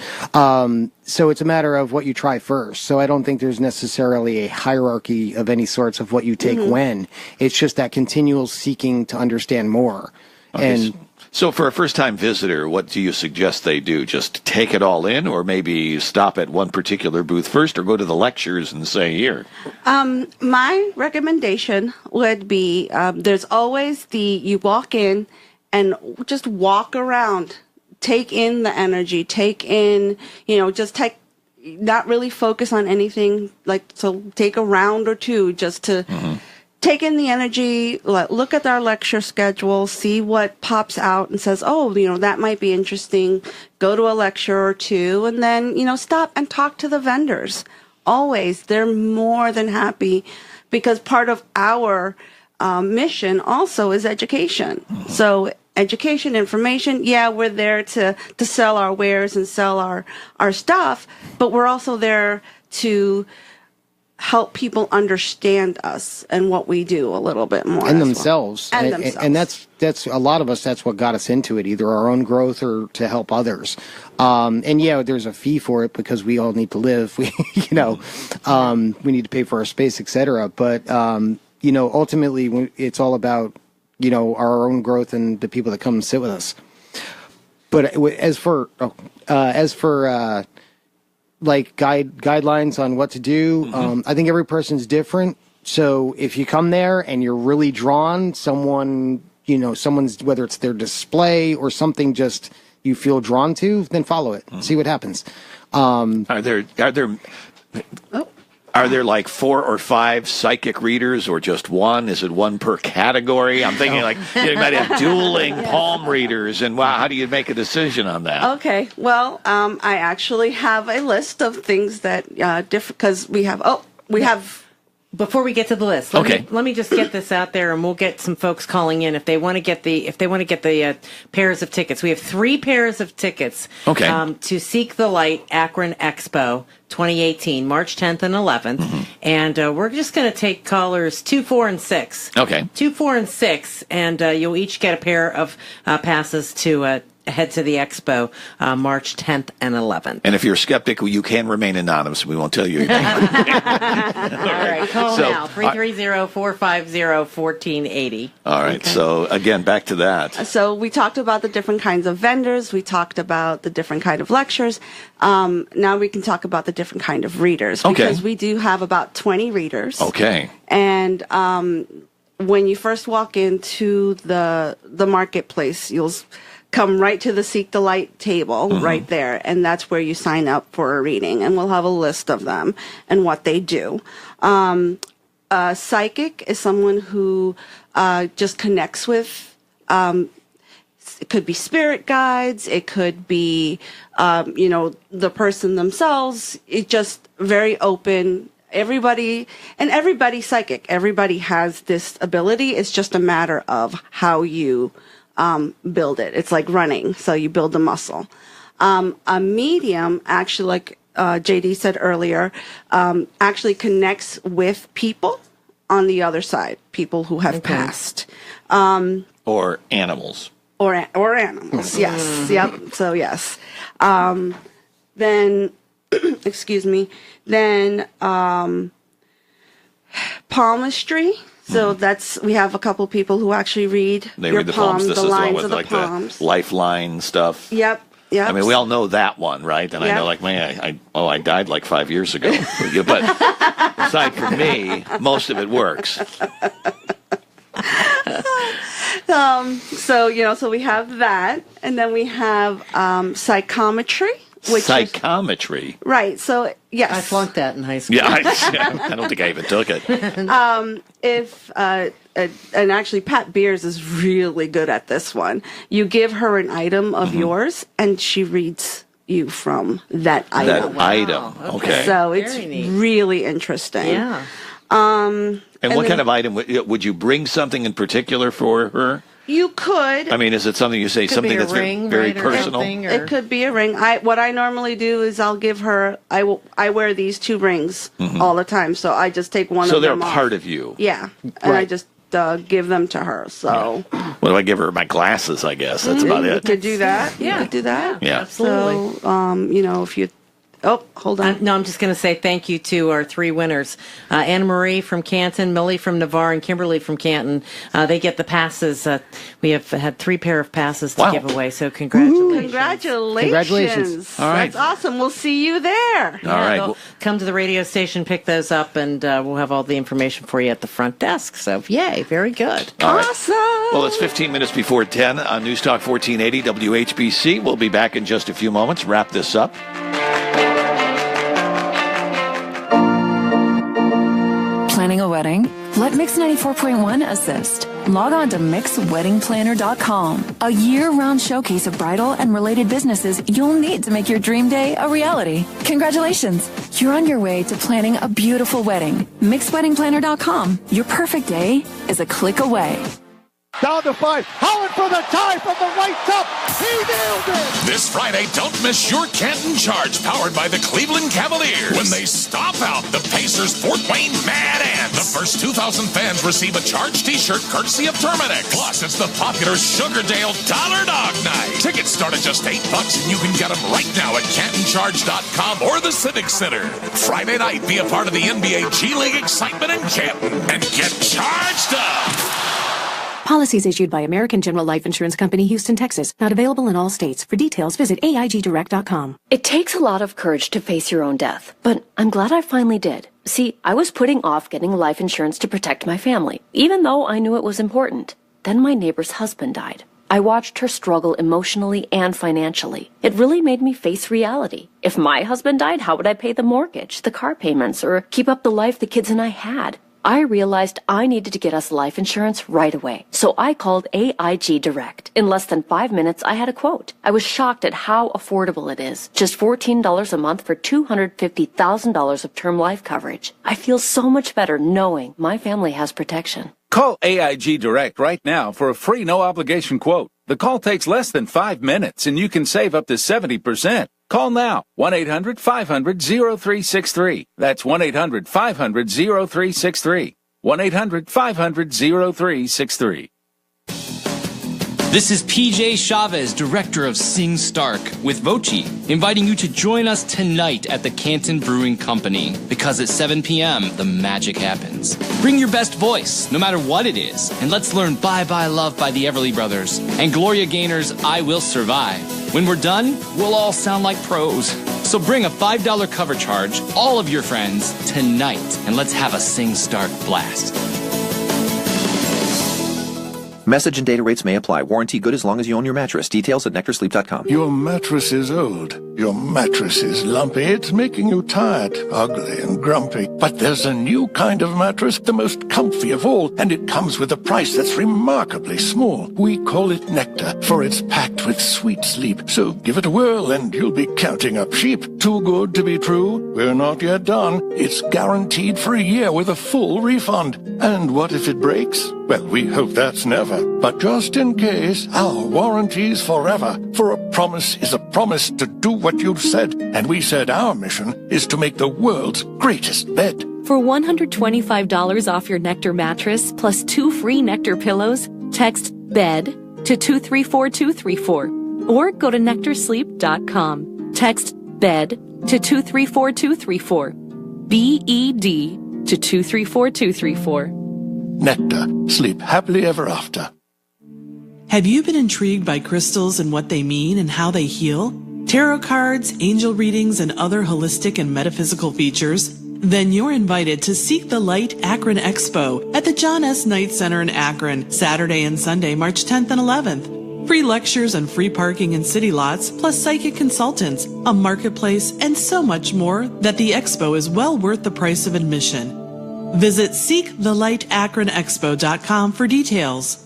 [SPEAKER 5] so it's a matter of what you try first. So I don't think there's necessarily a hierarchy of any sorts of what you take when. It's just that continual seeking to understand more.
[SPEAKER 3] Okay,
[SPEAKER 5] And
[SPEAKER 3] so for a first-time visitor, what do you suggest they do? Just take it all in, or maybe stop at one particular booth first, or go to the lectures and say, here?
[SPEAKER 6] my recommendation would be, there's always you walk in and just walk around, take in the energy, take in, you know, not really focus on anything, so take a round or two just to take in the energy, look at our lecture schedule, see what pops out and says, oh, you know, that might be interesting. Go to a lecture or two, and then, you know, stop and talk to the vendors. Always. They're more than happy, because part of our mission also is education. So education, information, yeah, we're there to sell our wares and sell our stuff, but we're also there to help people understand us and what we do a little bit more.
[SPEAKER 5] And themselves.
[SPEAKER 6] Well. And themselves.
[SPEAKER 5] And that's a lot of us, that's what got us into it, either our own growth or to help others. And yeah, there's a fee for it because we all need to live. We, you know, we need to pay for our space, etc. But, you know, ultimately it's all about, you know, our own growth and the people that come and sit with us. But as for like guidelines on what to do, I think every person's different. So if you come there and you're really drawn, someone's, whether it's their display or something just you feel drawn to, then follow it. See what happens.
[SPEAKER 3] Are there like 4 or 5 psychic readers, or just one? Is it one per category? I'm thinking you might have dueling palm readers, and how do you make a decision on that?
[SPEAKER 6] Okay, well, I actually have a list of things that because we have.
[SPEAKER 4] Before we get to the list, let me just get this out there, and we'll get some folks calling in if they want to get the pairs of tickets. We have 3 pairs of tickets. To Seek the Light Akron Expo 2018, March 10th and 11th, and we're just going to take callers 2, 4, and 6. 2, 4, and 6, and you'll each get a pair of passes to head to the expo March 10th and 11th.
[SPEAKER 3] And if you're a skeptic, you can remain anonymous. We won't tell you anything.
[SPEAKER 4] All right, call now, 330-450-1480.
[SPEAKER 3] All right, so again, back to that.
[SPEAKER 6] So we talked about the different kinds of vendors. We talked about the different kind of lectures. Now we can talk about the different kind of readers. Because we do have about 20 readers. And when you first walk into the marketplace, you'll come right to the Seek the Light table right there, and that's where you sign up for a reading, and we'll have a list of them and what they do. A psychic is someone who just connects with, it could be spirit guides, it could be, the person themselves. It's just very open. Everybody's psychic. Everybody has this ability. It's just a matter of how you build it. It's like running, so you build the muscle. A medium, actually, like JD said earlier, actually connects with people on the other side, people who have passed.
[SPEAKER 3] Or animals.
[SPEAKER 6] Or animals, yes. Yep, so yes. Then, excuse me, then palmistry. So we have a couple people who actually read your palms, the lines of the palms.
[SPEAKER 3] The lifeline stuff.
[SPEAKER 6] Yep.
[SPEAKER 3] I mean, we all know that one, right? And I know, I died like 5 years ago. But aside from me, most of it works.
[SPEAKER 6] So we have that. And then we have psychometry.
[SPEAKER 3] Psychometry.
[SPEAKER 6] Right. So, yes.
[SPEAKER 4] I flunked that in high school.
[SPEAKER 3] Yeah, I don't think I even took it.
[SPEAKER 6] And actually, Pat Beers is really good at this one. You give her an item of yours, and she reads you from that item.
[SPEAKER 3] That item. Okay.
[SPEAKER 6] So it's really interesting.
[SPEAKER 4] Yeah.
[SPEAKER 3] And what kind of item would you bring something in particular for her?
[SPEAKER 6] You could.
[SPEAKER 3] I mean, is it something you say,
[SPEAKER 4] Could
[SPEAKER 3] something
[SPEAKER 4] be a
[SPEAKER 3] that's
[SPEAKER 4] ring,
[SPEAKER 3] very
[SPEAKER 4] right, or
[SPEAKER 3] personal?
[SPEAKER 4] something, or-
[SPEAKER 6] It could be a ring. What I normally do is I'll give her. I wear these 2 rings all the time, so I just take one
[SPEAKER 3] So
[SPEAKER 6] of
[SPEAKER 3] they're
[SPEAKER 6] them
[SPEAKER 3] a
[SPEAKER 6] off.
[SPEAKER 3] part of you.
[SPEAKER 6] Yeah, and I just give them to her. So
[SPEAKER 3] Well, I give her my glasses, I guess. That's about
[SPEAKER 6] you
[SPEAKER 3] it.
[SPEAKER 6] could do that.
[SPEAKER 4] Yeah.
[SPEAKER 6] You could do that.
[SPEAKER 3] Yeah.
[SPEAKER 4] Absolutely.
[SPEAKER 6] So, if you. Oh, hold on.
[SPEAKER 4] No, I'm just going to say thank you to our 3 winners. Anna Marie from Canton, Millie from Navarre, and Kimberly from Canton. They get the passes. We have had 3 pair of passes to give away, so congratulations.
[SPEAKER 6] Congratulations.
[SPEAKER 3] All right.
[SPEAKER 6] That's awesome. We'll see you there.
[SPEAKER 3] All right.
[SPEAKER 4] they'll come to the radio station, pick those up, and we'll have all the information for you at the front desk. So, yay, very good.
[SPEAKER 3] All right.
[SPEAKER 6] Awesome.
[SPEAKER 3] Well, it's 15 minutes before 10 on News Talk 1480 WHBC. We'll be back in just a few moments. Wrap this up.
[SPEAKER 1] Planning a wedding? Let Mix 94.1 assist. Log on to mixweddingplanner.com, a year-round showcase of bridal and related businesses you'll need to make your dream day a reality. Congratulations! You're on your way to planning a beautiful wedding. Mixweddingplanner.com. Your perfect day is a click away.
[SPEAKER 2] Down to 5. Holland for the tie from the right top. He nailed it.
[SPEAKER 8] This Friday, don't miss your Canton Charge, powered by the Cleveland Cavaliers. When they stomp out the Pacers' Fort Wayne Mad Ants. The first 2,000 fans receive a Charge t-shirt courtesy of Terminix. Plus, it's the popular Sugardale Dollar Dog Night. Tickets start at just $8, and you can get them right now at CantonCharge.com or the Civic Center. Friday night, be a part of the NBA G League excitement in Canton and get charged up.
[SPEAKER 9] Policies issued by American General Life Insurance Company, Houston, Texas. Not available in all states. For details, visit AIGdirect.com.
[SPEAKER 10] It takes a lot of courage to face your own death, but I'm glad I finally did. See, I was putting off getting life insurance to protect my family, even though I knew it was important. Then my neighbor's husband died. I watched her struggle emotionally and financially. It really made me face reality. If my husband died, how would I pay the mortgage, the car payments, or keep up the life the kids and I had? I realized I needed to get us life insurance right away. So I called AIG Direct. In less than 5 minutes, I had a quote. I was shocked at how affordable it is. Just $14 a month for $250,000 of term life coverage. I feel so much better knowing my family has protection.
[SPEAKER 12] Call AIG Direct right now for a free no-obligation quote. The call takes less than 5 minutes, and you can save up to 70%. Call now, 1-800-500-0363. That's 1-800-500-0363. 1-800-500-0363.
[SPEAKER 13] This is PJ Chavez, director of Sing Stark, with Voci, inviting you to join us tonight at the Canton Brewing Company, because at 7 p.m., the magic happens. Bring your best voice, no matter what it is, and let's learn Bye Bye Love by the Everly Brothers and Gloria Gaynor's I Will Survive. When we're done, we'll all sound like pros. So bring a $5 cover charge, all of your friends, tonight, and let's have a Sing Stark blast.
[SPEAKER 14] Message and data rates may apply. Warranty good as long as you own your mattress. Details at nectarsleep.com.
[SPEAKER 29] Your mattress is old. Your mattress is lumpy. It's making you tired, ugly, and grumpy. But there's a new kind of mattress, the most comfy of all, and it comes with a price that's remarkably small. We call it Nectar, for it's packed with sweet sleep. So give it a whirl, and you'll be counting up sheep. Too good to be true? We're not yet done. It's guaranteed for a year with a full refund. And what if it breaks? Well, we hope that's never. But just in case, our warranty's forever. For a promise is a promise to do what you've said. And we said our mission is to make the world's greatest bed.
[SPEAKER 30] For $125 off your Nectar mattress plus 2 free Nectar pillows, text BED to 234234 or go to nectarsleep.com. Text BED to 234234. BED to 234234.
[SPEAKER 29] Nectar. Sleep happily ever after.
[SPEAKER 15] Have you been intrigued by crystals and what they mean and how they heal? Tarot cards, angel readings, and other holistic and metaphysical features? Then you're invited to Seek the Light Akron Expo at the John S. Knight Center in Akron, Saturday and Sunday, March 10th and 11th. Free lectures and free parking in city lots, plus psychic consultants, a marketplace, and so much more that the expo is well worth the price of admission. Visit SeekTheLightAkronExpo.com for details.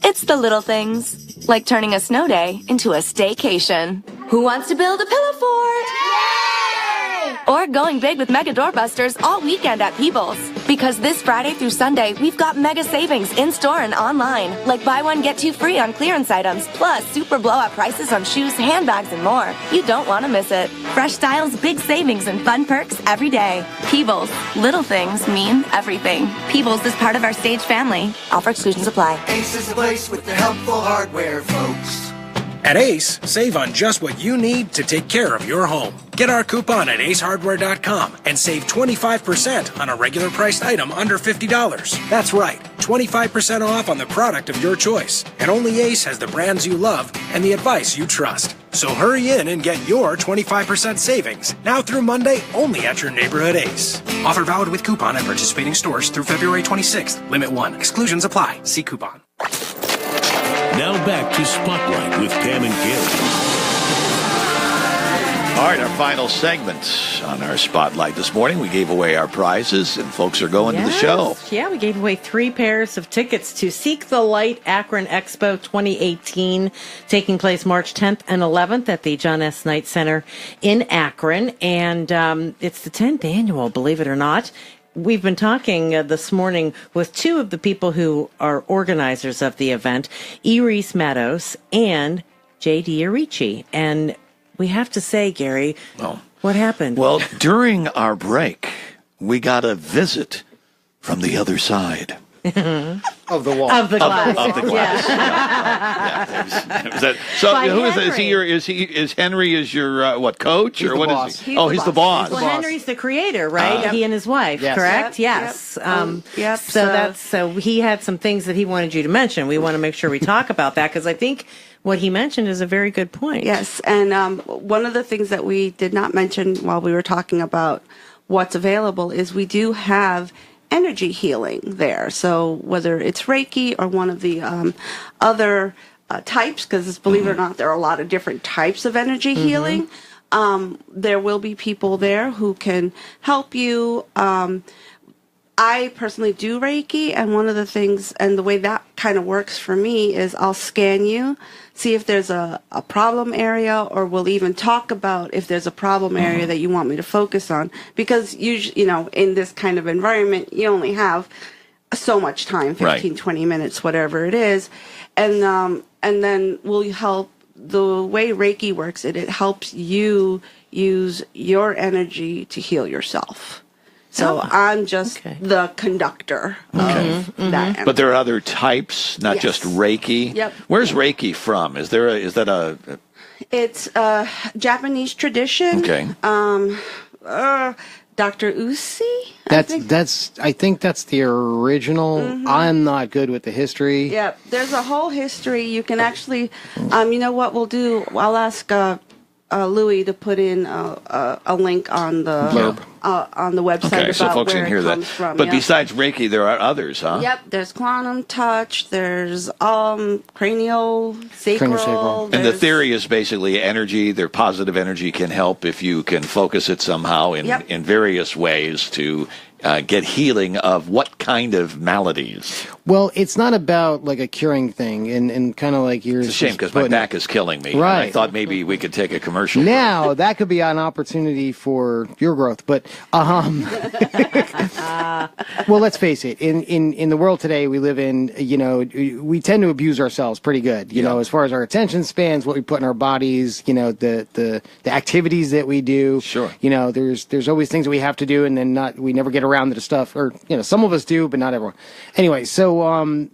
[SPEAKER 22] It's the little things, like turning a snow day into a staycation. Who wants to build a pillow fort? Yay! Or going big with Mega Doorbusters all weekend at Peebles. Because this Friday through Sunday, we've got mega savings in-store and online. Like buy one, get two free on clearance items, plus super blowout prices on shoes, handbags, and more. You don't want to miss it. Fresh styles, big savings, and fun perks every day. Peebles. Little things mean everything. Peebles is part of our Stage family. Offer exclusions apply.
[SPEAKER 7] Ace is the place with the helpful hardware, folks.
[SPEAKER 16] At Ace, save on just what you need to take care of your home. Get our coupon at acehardware.com and save 25% on a regular priced item under $50. That's right, 25% off on the product of your choice. And only Ace has the brands you love and the advice you trust. So hurry in and get your 25% savings now through Monday only at your neighborhood Ace. Offer valid with coupon at participating stores through February 26th. Limit 1. Exclusions apply. See coupon.
[SPEAKER 11] Now back to Spotlight with Pam and Gary.
[SPEAKER 3] All right, our final segment on our Spotlight this morning. We gave away our prizes, and folks are going to the show.
[SPEAKER 4] Yeah, we gave away 3 pairs of tickets to Seek the Light Akron Expo 2018, taking place March 10th and 11th at the John S. Knight Center in Akron. And it's the 10th annual, believe it or not. We've been talking this morning with 2 of the people who are organizers of the event, Iris Meadows and J.D. Arici. And we have to say, Gary, what happened?
[SPEAKER 3] Well, during our break, we got a visit from the other side.
[SPEAKER 5] Of the wall.
[SPEAKER 4] Of the glass.
[SPEAKER 3] Of the glass. So who is that? Is Henry your coach, or what is he? He's the boss.
[SPEAKER 4] Well, Henry's the creator, right? He and his wife, correct? Yes.
[SPEAKER 6] Yep.
[SPEAKER 4] So he had some things that he wanted you to mention. We want to make sure we talk about that, because I think what he mentioned is a very good point.
[SPEAKER 6] Yes, and one of the things that we did not mention while we were talking about what's available is we do have energy healing there. So whether it's Reiki or one of the other types, because believe it or not, there are a lot of different types of energy healing. There will be people there who can help you. I personally do Reiki, and one of the things, and the way that kind of works for me, is I'll scan you, see if there's a problem area, or we'll even talk about if there's a problem area that you want me to focus on. Because usually, in this kind of environment, you only have so much time, 15, 20 minutes, whatever it is. And then we'll help. The way Reiki works, it helps you use your energy to heal yourself. So I'm just the conductor of that energy.
[SPEAKER 3] But there are other types, not just Reiki.
[SPEAKER 6] Yep.
[SPEAKER 3] Where's Reiki from? Is that a?
[SPEAKER 6] It's a Japanese tradition.
[SPEAKER 3] Okay.
[SPEAKER 6] Dr. Usi?
[SPEAKER 5] I think that's the original. I'm not good with the history.
[SPEAKER 6] Yeah, there's a whole history. You can actually, you know what we'll do? I'll ask Louis to put in a link on the website about
[SPEAKER 3] so folks
[SPEAKER 6] where
[SPEAKER 3] can hear
[SPEAKER 6] it
[SPEAKER 3] that.
[SPEAKER 6] comes from.
[SPEAKER 3] But besides Reiki, there are others, huh?
[SPEAKER 6] Yep, there's quantum touch, there's cranial, sacral.
[SPEAKER 3] And the theory is basically energy, their positive energy can help if you can focus it somehow in various ways to get healing of what kind of maladies?
[SPEAKER 5] Well, it's not about like a curing thing, and kind of like yours.
[SPEAKER 3] It's a shame because my back is killing me.
[SPEAKER 5] Right.
[SPEAKER 3] And I thought maybe we could take a commercial.
[SPEAKER 5] Now that could be an opportunity for your growth, but well, let's face it. In the world today we live in, we tend to abuse ourselves pretty good. You know, as far as our attention spans, what we put in our bodies, the activities that we do.
[SPEAKER 3] Sure.
[SPEAKER 5] There's always things that we have to do, and then we never get around to the stuff, or some of us do, but not everyone. Anyway, so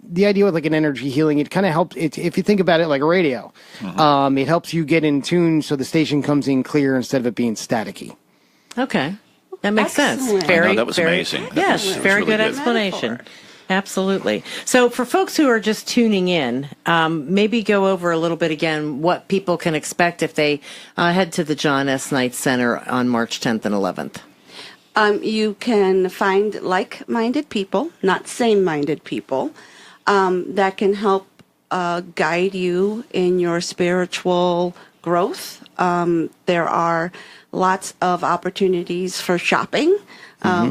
[SPEAKER 5] the idea with like an energy healing, it kind of helps. If you think about it like a radio, it helps you get in tune so the station comes in clear instead of it being staticky.
[SPEAKER 4] Okay, that makes sense.
[SPEAKER 3] That was amazing.
[SPEAKER 4] Yes,
[SPEAKER 3] that was
[SPEAKER 4] very
[SPEAKER 3] really
[SPEAKER 4] good explanation. Absolutely. So for folks who are just tuning in, maybe go over a little bit again what people can expect if they head to the John S. Knight Center on March 10th and 11th.
[SPEAKER 6] You can find like-minded people, not same-minded people, that can help guide you in your spiritual growth. There are lots of opportunities for shopping.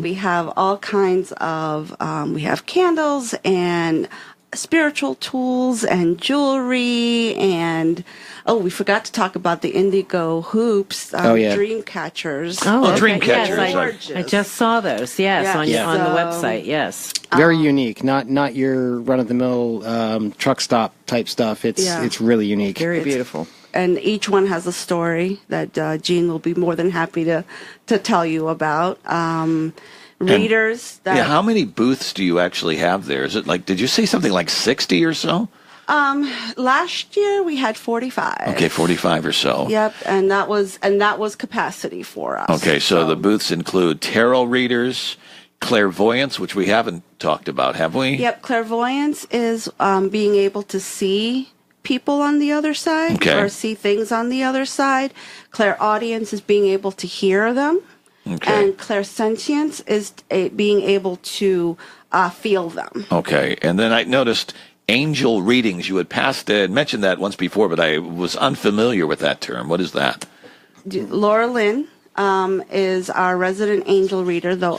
[SPEAKER 6] We have all kinds of, we have candles and spiritual tools and jewelry, and we forgot to talk about the indigo hoops, dream catchers.
[SPEAKER 3] Dream catchers.
[SPEAKER 4] Yes, I just saw those. Yes, on the website. Yes,
[SPEAKER 5] very unique. Not your run of the mill truck stop type stuff. It's really unique.
[SPEAKER 4] Very beautiful.
[SPEAKER 6] And each one has a story that Jean will be more than happy to tell you about. Readers.
[SPEAKER 3] How many booths do you actually have there? Is it did you say something like 60 or so?
[SPEAKER 6] Last year we had 45.
[SPEAKER 3] Okay, 45 or so.
[SPEAKER 6] Yep, and that was capacity for us.
[SPEAKER 3] Okay, so the booths include tarot readers, clairvoyance, which we haven't talked about, have we?
[SPEAKER 6] Yep, clairvoyance is being able to see people on the other side or see things on the other side. Clairaudience is being able to hear them. Okay. And clairsentience is being able to feel them.
[SPEAKER 3] Okay. And then I noticed angel readings. You had mentioned that once before, but I was unfamiliar with that term. What is that?
[SPEAKER 6] Laura Lynn is our resident angel reader, though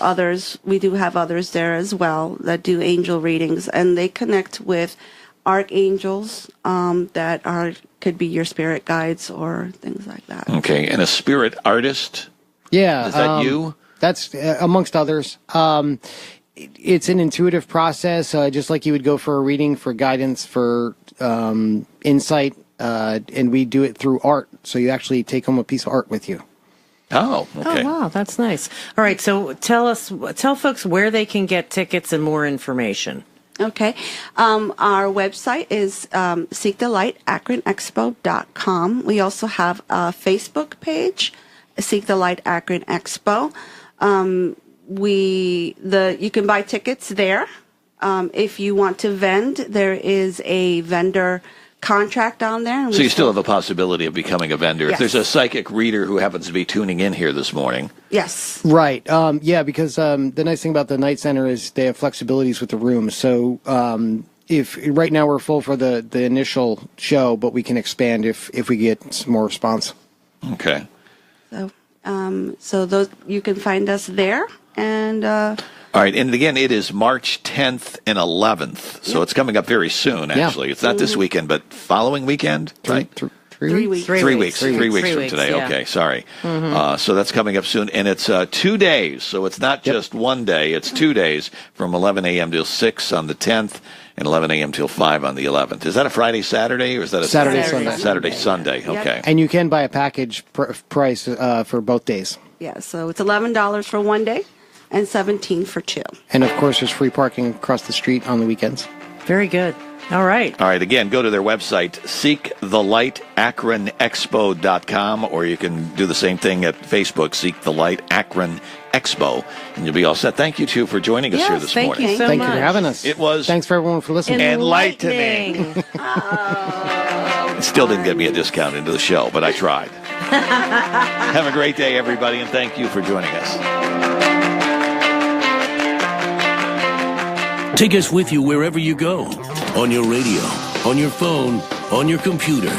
[SPEAKER 6] we do have others there as well that do angel readings, and they connect with archangels that could be your spirit guides or things like that.
[SPEAKER 3] Okay. And a spirit artist?
[SPEAKER 5] Yeah.
[SPEAKER 3] Is that you?
[SPEAKER 5] That's amongst others. It's an intuitive process, just like you would go for a reading for guidance, for insight, and we do it through art. So you actually take home a piece of art with you.
[SPEAKER 3] Oh, okay.
[SPEAKER 4] Oh, wow, that's nice. All right, so tell folks where they can get tickets and more information.
[SPEAKER 6] Okay. Our website is seekthelightakronexpo.com. We also have a Facebook page, Seek the Light Akron Expo. You can buy tickets there. If you want to vend, there is a vendor contract on there.
[SPEAKER 3] So you still have a possibility of becoming a vendor.
[SPEAKER 6] Yes.
[SPEAKER 3] If there's a psychic reader who happens to be tuning in here this morning.
[SPEAKER 6] Yes.
[SPEAKER 5] Right. Because the nice thing about the Night Center is they have flexibilities with the room. So if right now we're full for the initial show, but we can expand if we get some more response.
[SPEAKER 3] Okay.
[SPEAKER 6] So those you can find us there, and
[SPEAKER 3] all right. And again, it is March 10th and 11th, so it's coming up very soon. Actually, it's not this weekend, but following weekend, right?
[SPEAKER 6] 3 weeks.
[SPEAKER 3] 3 weeks. 3 weeks from today.
[SPEAKER 4] Yeah.
[SPEAKER 3] Okay, sorry. So that's coming up soon, and it's 2 days. So it's not just one day; it's 2 days from 11 a.m. till 6 on the 10th. And 11 a.m. till 5 on the 11th. Is that a Friday, Saturday, or is that a
[SPEAKER 5] Saturday, Sunday?
[SPEAKER 3] Saturday, Sunday. Okay.
[SPEAKER 5] And you can buy a package price for both days.
[SPEAKER 6] Yeah, so it's $11 for one day and $17 for two.
[SPEAKER 5] And of course, there's free parking across the street on the weekends.
[SPEAKER 4] Very good. All right.
[SPEAKER 3] All right. Again, go to their website, seekthelightakronexpo.com, or you can do the same thing at Facebook, Seek the Light Akron Expo, and you'll be all set. Thank you, too, for joining us here this morning.
[SPEAKER 4] Thank you so
[SPEAKER 5] Thank
[SPEAKER 4] much.
[SPEAKER 5] you for having us.
[SPEAKER 3] It was...
[SPEAKER 5] Thanks for everyone for listening.
[SPEAKER 3] Enlightening. It still didn't get me a discount into the show, but I tried. Have a great day, everybody, and thank you for joining us.
[SPEAKER 11] Take us with you wherever you go. On your radio, on your phone, on your computer.